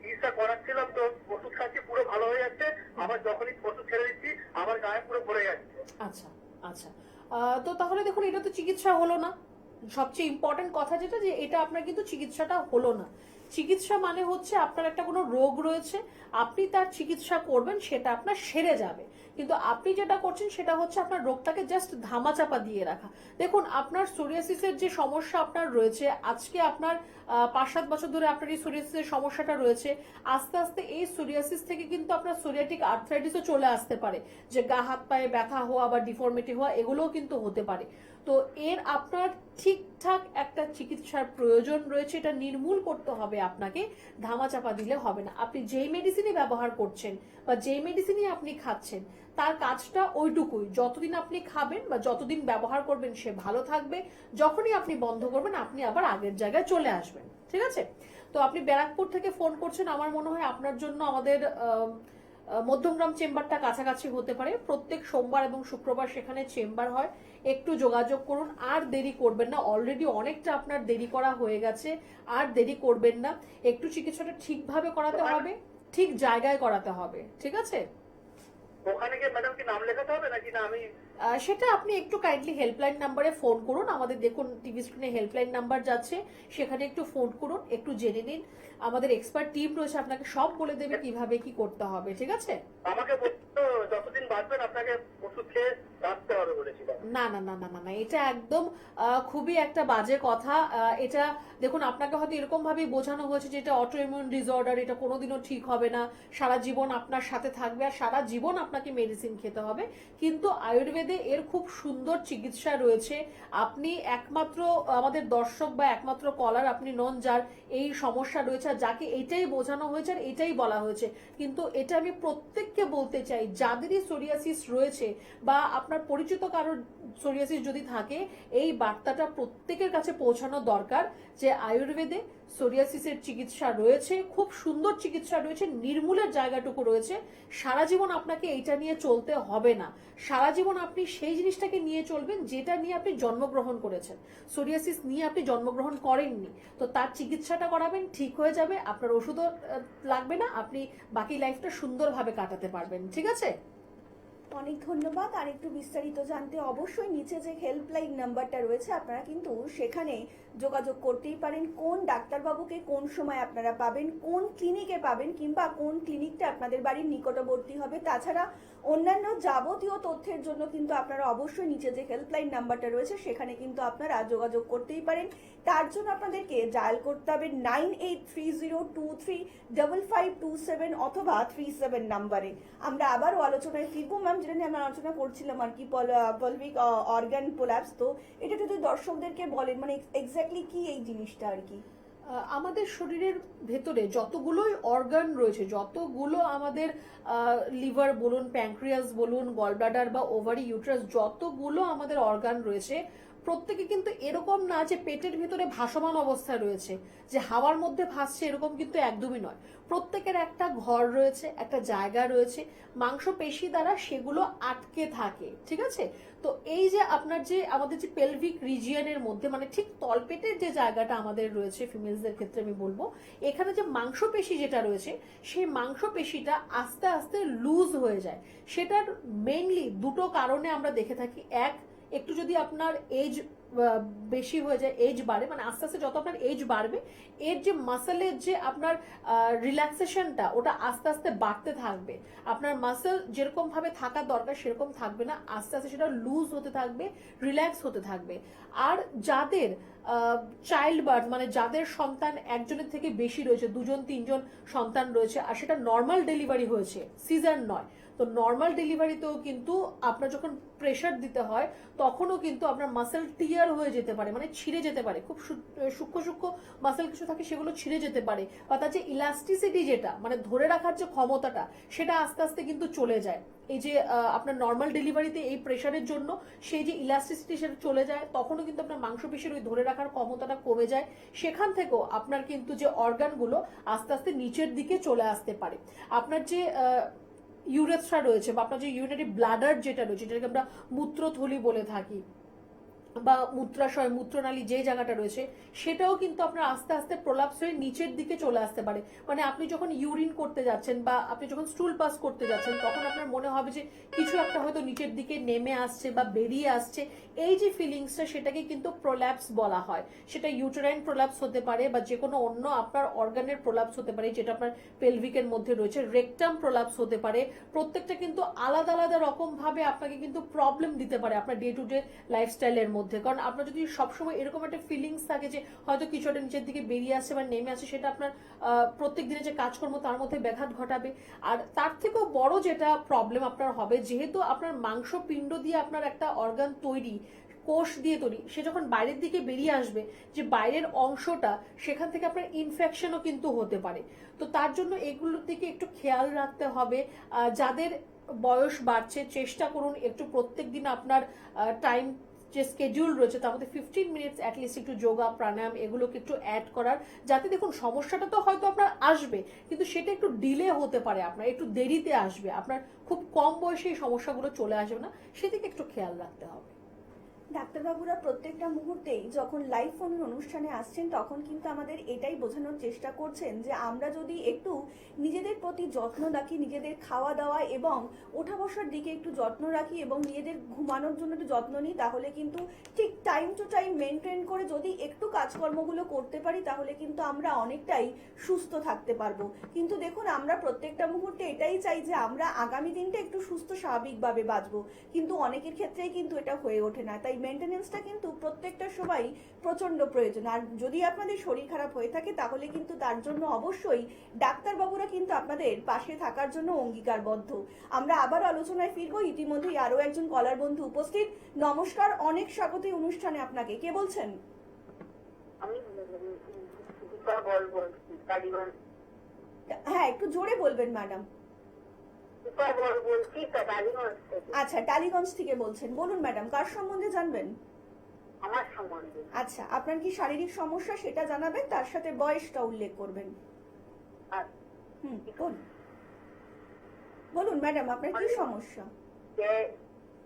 C: চিকিৎসা করাচ্ছিলাম, তো ওষুধ খাচ্ছি, পুরো ভালো হয়ে যাচ্ছে। আবার যখনই ওষুধ ছেড়ে দিচ্ছি আমার গায়ে পুরো ভরে যাচ্ছে।
B: আচ্ছা আচ্ছা, তো তাহলে দেখুন, এটা তো চিকিৎসা হলো না। সবচেয়ে ইম্পর্টেন্ট কথা যেটা, যে এটা আপনার কিন্তু চিকিৎসাটা হলো না। চিকিৎসা মানে হচ্ছে আপনার একটা কোনো রোগ রয়েছে, আপনি তার চিকিৎসা করবেন, সেটা আপনার সেরে যাবে। কিন্তু আপনি যেটা করছেন সেটা হচ্ছে আপনার রোগটাকে জাস্ট ধামাচাপা দিয়ে রাখা। দেখুন, আপনার সোরিয়াসিসের যে সমস্যা আপনার রয়েছে, আজকে আপনার 5-7 বছর ধরে আপনার এই সোরিয়াসিসের সমস্যাটা রয়েছে, আস্তে আস্তে এই সোরিয়াসিস থেকে কিন্তু আপনার সোরিয়াটিক আর্থ্রাইটিসও চলে আসতে পারে, যে গা হাত পায়ে ব্যথা হওয়া বা ডিফর্মিটি হওয়া, এগুলোও কিন্তু হতে পারে। তো এর আপনার ঠিকঠাক একটা চিকিৎসার প্রয়োজন রয়েছে, এটা নির্মূল করতে হবে আপনাকে, ধামাচাপা দিলে হবে না। আপনি যেই মেডিসিনই ব্যবহার করছেন বা যেই মেডিসিনই আপনি খাচ্ছেন, তার কাজটা ওইটুকুই। যতদিন আপনি খাবেন বা যতদিন ব্যবহার করবেন সে ভালো থাকবে, যখনই আপনি বন্ধ করবেন আপনি আবার আগের জায়গায় চলে আসবেন। ঠিক আছে? তো আপনি ব্যারাকপুর থেকে ফোন করছেন, আমার মনে হয় আপনার জন্য আমাদের মধ্যমগ্রাম চেম্বারটা কাছাকাছি হতে পারে। প্রত্যেক সোমবার এবং শুক্রবার সেখানে চেম্বার হয়, একটু যোগাযোগ করুন। আর দেরি করবেন না, অলরেডি অনেকটা আপনার দেরি করা হয়ে গেছে, আর দেরি করবেন না। একটু চিকিৎসাটা ঠিকভাবে করাতে হবে, ঠিক জায়গায় করাতে হবে। ঠিক আছে?
C: ওখানে গিয়ে ম্যাডাম কি নাম লেখাতে হবে নাকি না আমি?
B: সেটা আপনি একটু কাইন্ডলি হেল্পলাইন নাম্বারে ফোন করুন। আমাদের দেখুন টিভি স্ক্রিনে হেল্পলাইন নাম্বার যাচ্ছে, সেখানে একটু ফোন করুন, একটু জেনে নিন। আমাদের এক্সপার্ট টিম রয়েছে, আপনাকে সব বলে দেবে কিভাবে কি করতে হবে। ঠিক আছে?
C: আমাকে বলতো যতদিন বাঁচবেন আপনাকে ওষুধ খেয়ে রাখতে হবে বলেছিলাম।
B: না না না না না না, এটা একদম খুবই একটা বাজে কথা। এটা দেখুন, আপনাকে হয়তো এরকম ভাবেই বোঝানো হয়েছে যে এটা অটো ইমিউন ডিসঅর্ডার, এটা কোনোদিনও ঠিক হবে না, সারা জীবন আপনার সাথে থাকবে আর সারা জীবন আপনাকে মেডিসিন খেতে হবে। কিন্তু আয়ুর্বেদে এর খুব সুন্দর চিকিৎসা রয়েছে। আপনি একমাত্র আমাদের দর্শক বা একমাত্র কলার আপনি নন যার এই সমস্যা রয়েছে, আর যাকে এটাই বোঝানো হয়েছে আর এটাই বলা হয়েছে। কিন্তু এটা আমি প্রত্যেককে বলতে চাই, যাদেরই সোরিয়াসিস রয়েছে বা আপনার পরিচিত কারোর সোরিয়াসিস যদি থাকে, এই বার্তাটা প্রত্যেকের কাছে পৌঁছানো দরকার যে আয়ুর্বেদে সোরিয়াসিসের চিকিৎসা রয়েছে, খুব সুন্দর চিকিৎসা রয়েছে, নির্মূলের জায়গাটুকু রয়েছে। সারা জীবন আপনাকে এইটা নিয়ে চলতে হবে না, সারা জীবন আপনি সেই জিনিসটাকে নিয়ে চলবেন যেটা নিয়ে আপনি জন্মগ্রহণ করেছেন। সোরিয়াসিস নিয়ে আপনি জন্মগ্রহণ করেননি, তো তার চিকিৎসাটা করাবেন, ঠিক হয়ে যাবে, আপনার ওষুধও লাগবে না, আপনি বাকি লাইফটা সুন্দরভাবে কাটাতে পারবেন। ঠিক আছে?
A: অনেক ধন্যবাদ। আর একটু বিস্তারিত জানতে অবশ্যই নিচে যে হেল্পলাইন নাম্বারটা রয়েছে আপনারা কিন্তু সেখানে যোগাযোগ করতেই পারেন। কোন ডাক্তারবাবুকে কোন সময় আপনারা পাবেন, কোন ক্লিনিকে পাবেন, কিংবা কোন ক্লিনিকটা আপনাদের বাড়ির নিকটবর্তী হবে, তাছাড়া অন্যান্য যাবতীয় তথ্যের জন্য কিন্তু আপনারা অবশ্যই নিচে যে হেল্পলাইন নাম্বারটা রয়েছে সেখানে কিন্তু আপনারা যোগাযোগ করতেই পারেন। তার জন্য আপনাদেরকে ডায়াল করতে হবে 9830235527 অথবা 37 নাম্বারে। আমরা আবারও আলোচনায় ফিরবো ম্যাম, যেটা নিয়ে আমরা আলোচনা করছিলাম আর কি, পলভিক অর্গান প্রোল্যাপস। তো এটা যদি দর্শকদেরকে বলেন মানে এক্স্যাক্টলি কি এই জিনিসটা আর কি?
B: আমাদের শরীরের ভেতরে যতগুলোই অর্গান রয়েছে, যতগুলো আমাদের লিভার বলুন, প্যানক্রিয়াস বলুন, গলব্লাডার বা ওভারি, ইউট্রাস, যতগুলো আমাদের অর্গান রয়েছে, প্রত্যেকে কিন্তু এরকম না যে পেটের ভিতরে ভাসমান অবস্থায় রয়েছে, যে হাওয়ার মধ্যে ভাসছে, এরকম কিন্তু একদমই নয়। প্রত্যেকের একটা ঘর রয়েছে, একটা জায়গা রয়েছে, মাংসপেশি দ্বারা সেগুলো আটকে থাকে। ঠিক আছে? তো এই যে আপনার যে আমাদের যে পেলভিক রিজিয়নের মধ্যে, মানে ঠিক তলপেটের যে জায়গাটা আমাদের রয়েছে ফিমেলসদের ক্ষেত্রে আমি বলবো, এখানে যে মাংসপেশি যেটা রয়েছে, সেই মাংসপেশিটা আস্তে আস্তে লুজ হয়ে যায়। সেটার মেইনলি দুটো কারণে আমরা দেখে থাকি। একটু যদি আপনার এজ বেশি হয়ে যায়, এজ বাড়ে, মানে আস্তে আস্তে যত আপনার এজ বাড়বে, এর যে মাসেলের যে আপনার রিল্যাক্সেশনটা ওটা আস্তে আস্তে বাড়তে থাকবে। আপনার মাসেল যেরকম ভাবে থাকা দরকার সেরকম থাকবে না, আস্তে আস্তে সেটা লুজ হতে থাকবে, রিল্যাক্স হতে থাকবে। আর যাদের চাইল্ড বার্থ, মানে যাদের সন্তান একজনের থেকে বেশি রয়েছে, 2-3 সন্তান রয়েছে, আর সেটা নর্মাল ডেলিভারি হয়েছে, সিজার নয়, তো নর্মাল ডেলিভারিতেও কিন্তু আপনার যখন প্রেশার দিতে হয় তখনও কিন্তু আপনার মাসেল টিয়ার হয়ে যেতে পারে, মানে ছিঁড়ে যেতে পারে, খুব সূক্ষ্ম সূক্ষ্ম মাসেল কিছু থাকে সেগুলো ছিঁড়ে যেতে পারে, বা তার যে ইলাস্টিসিটি যেটা মানে ধরে রাখার যে ক্ষমতাটা সেটা আস্তে আস্তে কিন্তু চলে যায়। এই যে আপনার নর্মাল ডেলিভারিতে এই প্রেশারের জন্য সেই যে ইলাস্টিসিটি সেটা চলে যায়, তখনও কিন্তু আপনার মাংসপেশির ওই ধরে রাখার ক্ষমতাটা কমে যায়, সেখান থেকেও আপনার কিন্তু যে অর্গানগুলো আস্তে আস্তে নিচের দিকে চলে আসতে পারে। আপনার যে ইউরেথ্রা রয়েছে বা আপনার যে ইউরিনারি ব্লাডার যেটা রয়েছে, যেটাকে আমরা মূত্রথলি বলে থাকি, বা মূত্রাশয় মূত্রনালী যে জায়গাটা রয়েছে, সেটাও কিন্তু আপনার আস্তে আস্তে প্রলাপস হয়ে নিচের দিকে চলে আসতে পারে। মানে আপনি যখন ইউরিন করতে যাচ্ছেন বা আপনি যখন স্টুল পাস করতে যাচ্ছেন, তখন আপনার মনে হবে যে কিছু একটা হয়তো নিচের দিকে নেমে আসছে বা বেরিয়ে আসছে। এই যে ফিলিংসটা, সেটাকে কিন্তু প্রোল্যাপস বলা হয়। সেটা ইউটেরাইন প্রোল্যাপস হতে পারে বা যে কোনো অন্য আপনার অর্গানের প্রোল্যাপস হতে পারে, যেটা আপনার পেলভিকের মধ্যে রয়েছে, রেকটাম প্রোল্যাপস হতে পারে। প্রত্যেকটা কিন্তু আলাদা আলাদা রকম ভাবে আপনাকে কিন্তু প্রবলেম দিতে পারে আপনার ডে টু ডে লাইফস্টাইলের মধ্যে। কারণ আপনার যদি সবসময় এরকম একটা ফিলিংস থাকে যে হয়তো কিছু একটা নিচের দিকে বেরিয়ে আসছে বা নেমে আসছে, সেটা আপনার প্রত্যেক দিনে যে কাজকর্ম তার মধ্যে ব্যাঘাত ঘটাবে। আর তার থেকেও বড় যেটা প্রবলেম আপনার হবে, যেহেতু আপনার মাংসপিণ্ড দিয়ে আপনার একটা অর্গান তৈরি, কোষ দিয়ে তৈরি, সে যখন বাইরের দিকে বেরিয়ে আসবে, যে বাইরের অংশটা, সেখান থেকে আপনার ইনফেকশনও কিন্তু হতে পারে। তো তার জন্য এগুলোর দিকে একটু খেয়াল রাখতে হবে। যাদের বয়স বাড়ছে, চেষ্টা করুন একটু প্রত্যেক দিন আপনার টাইম যে স্কেডিউল রয়েছে তার মধ্যে 15 মিনিটস অ্যাটলিস্ট একটু যোগা প্রাণায়াম এগুলোকে একটু অ্যাড করার, যাতে দেখুন সমস্যাটা তো হয়তো আপনার আসবে, কিন্তু সেটা একটু ডিলে হতে পারে, আপনার একটু দেরিতে আসবে, আপনার খুব কম বয়সে এই সমস্যাগুলো চলে আসবে না, সেদিকে একটু খেয়াল রাখতে হবে।
A: ডাক্তারবাবুরা প্রত্যেকটা মুহূর্তেই যখন লাইভ ফোনের অনুষ্ঠানে আসছেন, তখন কিন্তু আমাদের এটাই বোঝানোর চেষ্টা করছেন যে আমরা যদি একটু নিজেদের প্রতি যত্ন রাখি, নিজেদের খাওয়া দাওয়া এবং ওঠা বসার দিকে একটু যত্ন রাখি এবং নিজেদের ঘুমানোর জন্য একটু যত্ন নিই, তাহলে কিন্তু ঠিক টাইম টু টাইম মেনটেন করে যদি একটু কাজকর্মগুলো করতে পারি, তাহলে কিন্তু আমরা অনেকটাই সুস্থ থাকতে পারবো। কিন্তু দেখুন, আমরা প্রত্যেকটা মুহূর্তে এটাই চাই যে আমরা আগামী দিনটা একটু সুস্থ স্বাভাবিকভাবে বাঁচবো, কিন্তু অনেকের ক্ষেত্রেই কিন্তু এটা হয়ে ওঠে না। তাই মেনটেনেন্সটা কিন্তু প্রত্যেকটা সবাই প্রচন্ড প্রয়োজন। আর যদি আপনাদের শরীর খারাপ হয়ে থাকে, তাহলে কিন্তু তার জন্য অবশ্যই ডাক্তারবাবুরা কিন্তু আপনাদের পাশে থাকার জন্য অঙ্গীকারবদ্ধ। আমরা আবার আলোচনায় ফিরবো, ইতিমধ্যেই আরো একজন কলার বন্ধু উপস্থিত। নমস্কার, অনেক স্বাগত এই অনুষ্ঠানে আপনাকে। কে বলছেন?
D: আমি দীপা বলবো, টালিগঞ্জ।
A: হ্যাঁ, একটু জোরে বলবেন ম্যাডাম।
D: দীপা বলছি, টালিগঞ্জ থেকে।
A: আচ্ছা, টালিগঞ্জ থেকে বলছেন। বলুন ম্যাডাম, কার সম্বন্ধে জানবেন?
D: আমার সম্বন্ধে।
A: আচ্ছা, আপনার কি শারীরিক সমস্যা সেটা জানাবেন, তার সাথে বয়সটা উল্লেখ করবেন। বলুন ম্যাডাম, আপনার কি সমস্যা?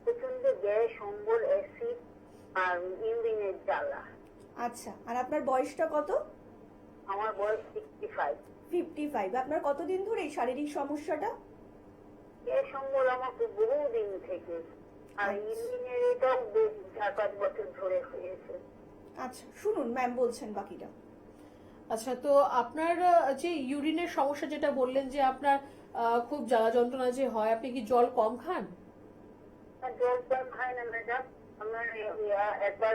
D: প্রচন্ড গ্যাস, অম্বল, অ্যাসিড আর ইউরিনের জ্বালা।
A: আচ্ছা, আর আপনার বয়সটা কত?
D: আমার বয়স 55।
A: 55। আপনার কতদিন ধরে এই শারীরিক সমস্যাটা?
D: গ্যাস, অম্বল আমাকে বহুদিন থেকে, আর ইউরিনের এটাও 4-5 বছর ধরে হয়েছে।
A: আচ্ছা, শুনুন ম্যাম বলছেন বাকিটা।
B: আচ্ছা, তো আপনার যে ইউরিনের সমস্যা যেটা বললেন, যে আপনার খুব জ্বালা যন্ত্রণা যে হয়, আপনি কি জল কম খান?
D: জল কম খাই না ম্যাডাম। আমার একবার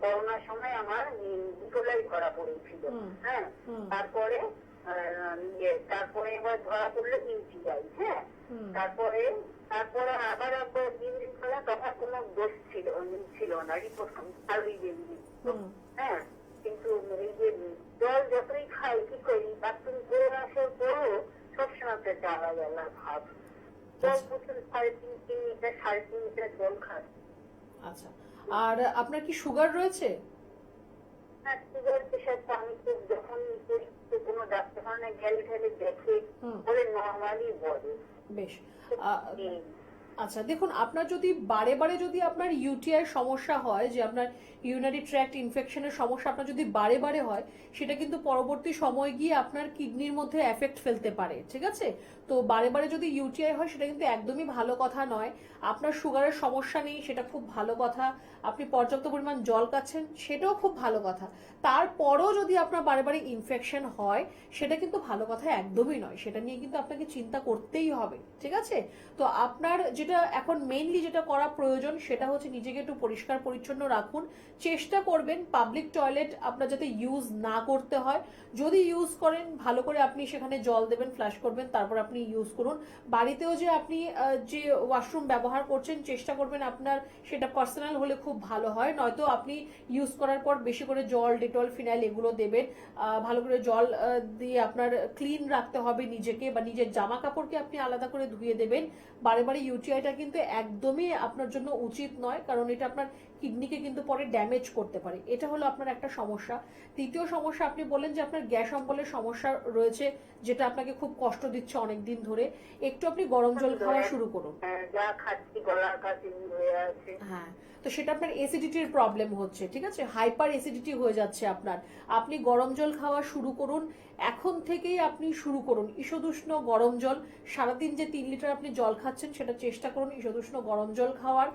D: করোনার সময় আমার দুটোলাই ধরা পড়েছিল। হ্যাঁ, তারপরে এবার ধরা পড়লো ইউটিআই। হ্যাঁ, তারপরে আবার ইউরিন করা, তখন কোনো দোষ ছিল না, রিপোর্ট ভালোই বেরিয়ে। হ্যাঁ, কিন্তু এই যে জল যতই খাই, কি করি, বাথরুম করে আসার পরও সবসময় জ্বালা জ্বালা ভাব। জল প্রচুর 3.5 লিটার 3.5 লিটার জল খাই।
B: আচ্ছা, আর আপনার কি সুগার রয়েছে?
D: হ্যাঁ, সুগার প্রেশার তো আমি খুব যখন কোনো ডাক্তারখানায় গেলে দেখে বলে নর্মালি বলে।
B: বেশ। আচ্ছা, দেখুন, আপনার যদি বারে বারে যদি আপনার ইউটিআই সমস্যা হয়, যে আপনার ইউরিনারি ট্র্যাক্ট ইনফেকশনের সমস্যা আপনার যদি বারে বারে হয়, সেটা কিন্তু পরবর্তী সময় গিয়ে আপনার কিডনির মধ্যে এফেক্ট ফেলতে পারে। ঠিক আছে? তো বারে বারে যদি ইউটিআই হয়, সেটা কিন্তু একদমই ভালো কথা নয়। আপনার সুগারের সমস্যা নেই, সেটা খুব ভালো কথা। আপনি পর্যাপ্ত পরিমাণ জল খাচ্ছেন, সেটাও খুব ভালো কথা। তারপরও যদি আপনার বারে বারে ইনফেকশন হয়, সেটা কিন্তু ভালো কথা একদমই নয়, সেটা নিয়ে কিন্তু আপনাকে চিন্তা করতেই হবে, ঠিক আছে? তো আপনার যেটা এখন মেইনলি যেটা করা প্রয়োজন সেটা হচ্ছে নিজেকে একটু পরিষ্কার পরিচ্ছন্ন রাখুন। চেষ্টা করবেন পাবলিক টয়লেট আপনার যাতে ইউজ না করতে হয়। যদি ইউজ করেন ভালো করে আপনি সেখানে জল দেবেন, ফ্লাশ করবেন, তারপর আপনি ইউজ করুন। বাড়িতেও যে আপনি যে ওয়াশরুম ব্যবহার করছেন চেষ্টা করবেন আপনার সেটা পার্সোনাল হলে খুব ভালো হয়, নয়তো আপনি ইউজ করার পর বেশি করে জল, ডেটল, ফিনাইল এগুলো দেবেন। ভালো করে জল দিয়ে আপনার ক্লিন রাখতে হবে নিজেকে, বা নিজের জামা কাপড়কে আপনি আলাদা করে ধুয়ে দেবেন। বারে বারে ইউটিআইটা কিন্তু একদমই আপনার জন্য উচিত নয়, কারণ এটা আপনার কিডনিকে কিন্তু পরে ড্যামেজ করতে পারে। এটা হলো আপনার একটা সমস্যা। তৃতীয় সমস্যা, আপনি বলেন যে আপনার গ্যাস অম্বলের সমস্যা রয়েছে, যেটা আপনাকে খুব কষ্ট দিচ্ছে অনেকদিন ধরে। একটু আপনি গরম জল খাওয়া শুরু করুন।
D: যা খাচ্ছি গলার কাছে হয়ে আছে।
B: হ্যাঁ, তো সেটা আপনার অ্যাসিডিটির প্রবলেম হচ্ছে, ঠিক আছে? হাইপার অ্যাসিডিটি হয়ে যাচ্ছে আপনার। আপনি গরম জল খাওয়া শুরু করুন, এখন থেকেই আপনি শুরু করুন ঈষদুষ্ণ গরম জল। সারাদিন যে 3 লিটার আপনি জল খাচ্ছেন সেটা চেষ্টা করুন ঈষদুষ্ণ গরম জল খাওয়ার।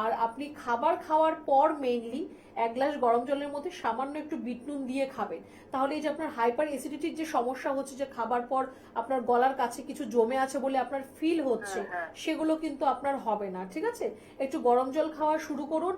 B: আর আপনি খাবার খাওয়ার পর মেইনলি 1 গ্লাস গরম জলের মধ্যে সামান্য একটু বিট নুন দিয়ে খাবেন। তাহলে এই যে আপনার হাইপার অ্যাসিডিটির যে সমস্যা হচ্ছে, যে খাবার পর আপনার গলার কাছে কিছু জমে আছে বলে আপনার ফিল হচ্ছে, সেগুলো কিন্তু আপনার হবে না, ঠিক আছে? একটু গরম জল খাওয়া শুরু করুন।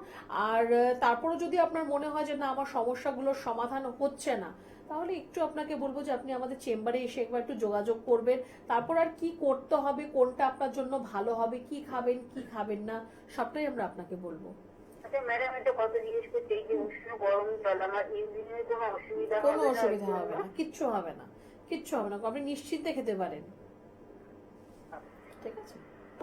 B: আর তারপরও যদি আপনার মনে হয় যে না আমার সমস্যাগুলোর সমাধান হচ্ছে না, তাহলে একটু আপনাকে বলবো যে আপনি আমাদের চেম্বারে এসে একবার একটু যোগাযোগ করবেন। তারপর আর কি করতে হবে, কোনটা আপনার জন্য ভালো হবে, কি খাবেন কি খাবেন না, সবটাই আমরা আপনাকে বলবো।
D: আচ্ছা ম্যাডাম, একটা কথা জিজ্ঞেস করতে, এই যে উষ্ণ গরম জল আমার ইউরিনের কোনো অসুবিধা হবে না?
B: কোনো অসুবিধা হবে না, কিচ্ছু হবে না, কিচ্ছু হবে না, আপনি নিশ্চিন্তে খেতে পারেন, ঠিক আছে?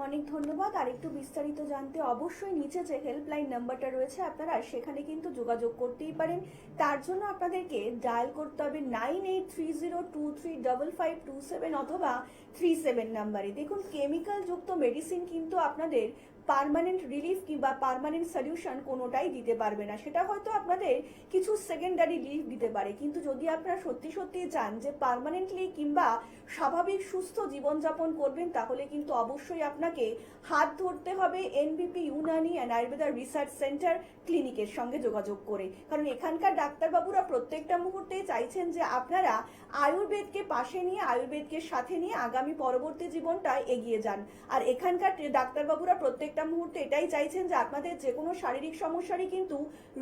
A: অনেক ধন্যবাদ। আর একটু বিস্তারিত জানতে অবশ্যই নিচে যে হেল্পলাইন নাম্বারটা রয়েছে আপনারা সেখানে কিন্তু যোগাযোগ করতেই পারেন। তার জন্য আপনাদেরকে ডায়াল করতে হবে 9830235527 অথবা 37 নাম্বারে। দেখুন, কেমিক্যাল যুক্ত মেডিসিন কিন্তু আপনাদের পার্মানেন্ট রিলিফ কিংবা পার্মানেন্ট সলিউশন কোনোটাই দিতে পারবে না। সেটা হয়তো আপনাদের কিছু সেকেন্ডারি রিলিফ দিতে পারে, কিন্তু যদি আপনারা সত্যি সত্যি চান যে পার্মানেন্টলি কিংবা স্বাভাবিক সুস্থ জীবনযাপন করবেন, তাহলে কিন্তু অবশ্যই আপনাকে হাত ধরতে হবে এনবিপি Unani and Ayurveda research centre ক্লিনিকের সঙ্গে যোগাযোগ করে। কারণ এখানকার ডাক্তারবাবুরা প্রত্যেকটা মুহূর্তে চাইছেন যে আপনারা আয়ুর্বেদকে পাশে নিয়ে, আয়ুর্বেদকে সাথে নিয়ে আগামী পরবর্তী জীবনটা এগিয়ে যান। আর এখানকার ডাক্তারবাবুরা প্রত্যেকটা মুহূর্তে এটাই চাইছেন যে আপনাদের যে কোনো শারীরিক সমস্যারই কিন্তু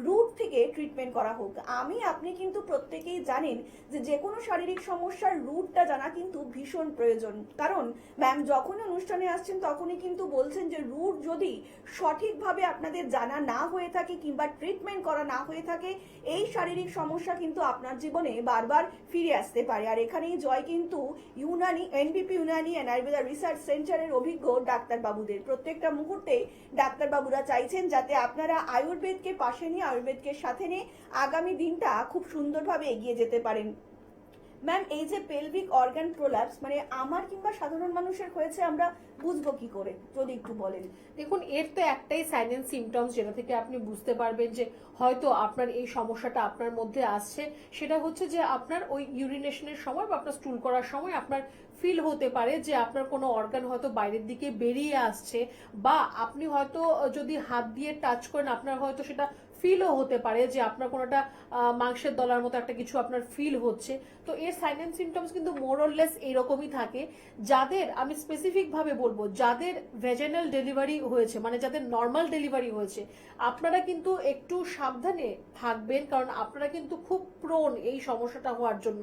A: রুট থেকে ট্রিটমেন্ট করা হোক। আপনি কিন্তু প্রত্যেকেই জানেন যে যে কোনো শারীরিক সমস্যার রুটটা জানা কিন্তু ভীষণ প্রয়োজন। কারণ ম্যাম যখনই অনুষ্ঠানে আসছেন তখনই কিন্তু বলছেন যে রুট যদি সঠিকভাবে আপনাদের জানা না হয়ে থাকে কিংবা ট্রিটমেন্ট করা না হয়ে থাকে, এই শারীরিক সমস্যা কিন্তু আপনার জীবনে বারবার ফিরে আসতে পারে। আর এখানেই জয় কিন্তু এনবিপি ইউনানি অ্যান্ড আয়ুর্বেদা রিসার্চ সেন্টারের অভিজ্ঞ ডাক্তারবাবুদের। প্রত্যেকটা মুহূর্তে ডাক্তারবাবুরা চাইছেন যাতে আপনারা আয়ুর্বেদকে পাশে নিয়ে, আয়ুর্বেদকে সাথে নিয়ে আগামী দিনটা খুব সুন্দরভাবে এগিয়ে যেতে পারেন। ম্যাম, এই যে পেলভিক অর্গান প্রোল্যাপস মানে আমার কিংবা সাধারণ মানুষের হয়েছে, আমরা বুঝবো কি করে, যদি একটু বলেন।
B: দেখুন, এর তো একটাই সাইন এন্ড সিমটমস যেটা থেকে আপনি বুঝতে পারবেন যে হয়তো আপনার এই সমস্যাটা আপনার মধ্যে আসছে, সেটা হচ্ছে যে আপনার ওই ইউরিনেশনের সময় বা আপনার স্টুল করার সময় আপনার ফিল হতে পারে যে আপনার কোনো অর্গান হয়তো বাইরের দিকে বেরিয়ে আসছে, বা আপনি হয়তো যদি হাত দিয়ে টাচ করেন আপনার হয়তো সেটা ফিলও হতে পারে যে আপনার কোনোটা মাংসের দলার মতো একটা কিছু আপনার ফিল হচ্ছে। তো এর সাইন এন্ড সিমটমস কিন্তু মোর অর লেস এরকমই থাকে। যাদের আমি স্পেসিফিক ভাবে বলবো, যাদের ভেজাইনাল ডেলিভারি হয়েছে, মানে যাদের নর্মাল ডেলিভারি হয়েছে, আপনারা কিন্তু একটু সাবধানে থাকবেন, কারণ আপনারা কিন্তু খুব প্রোন এই সমস্যাটা হওয়ার জন্য।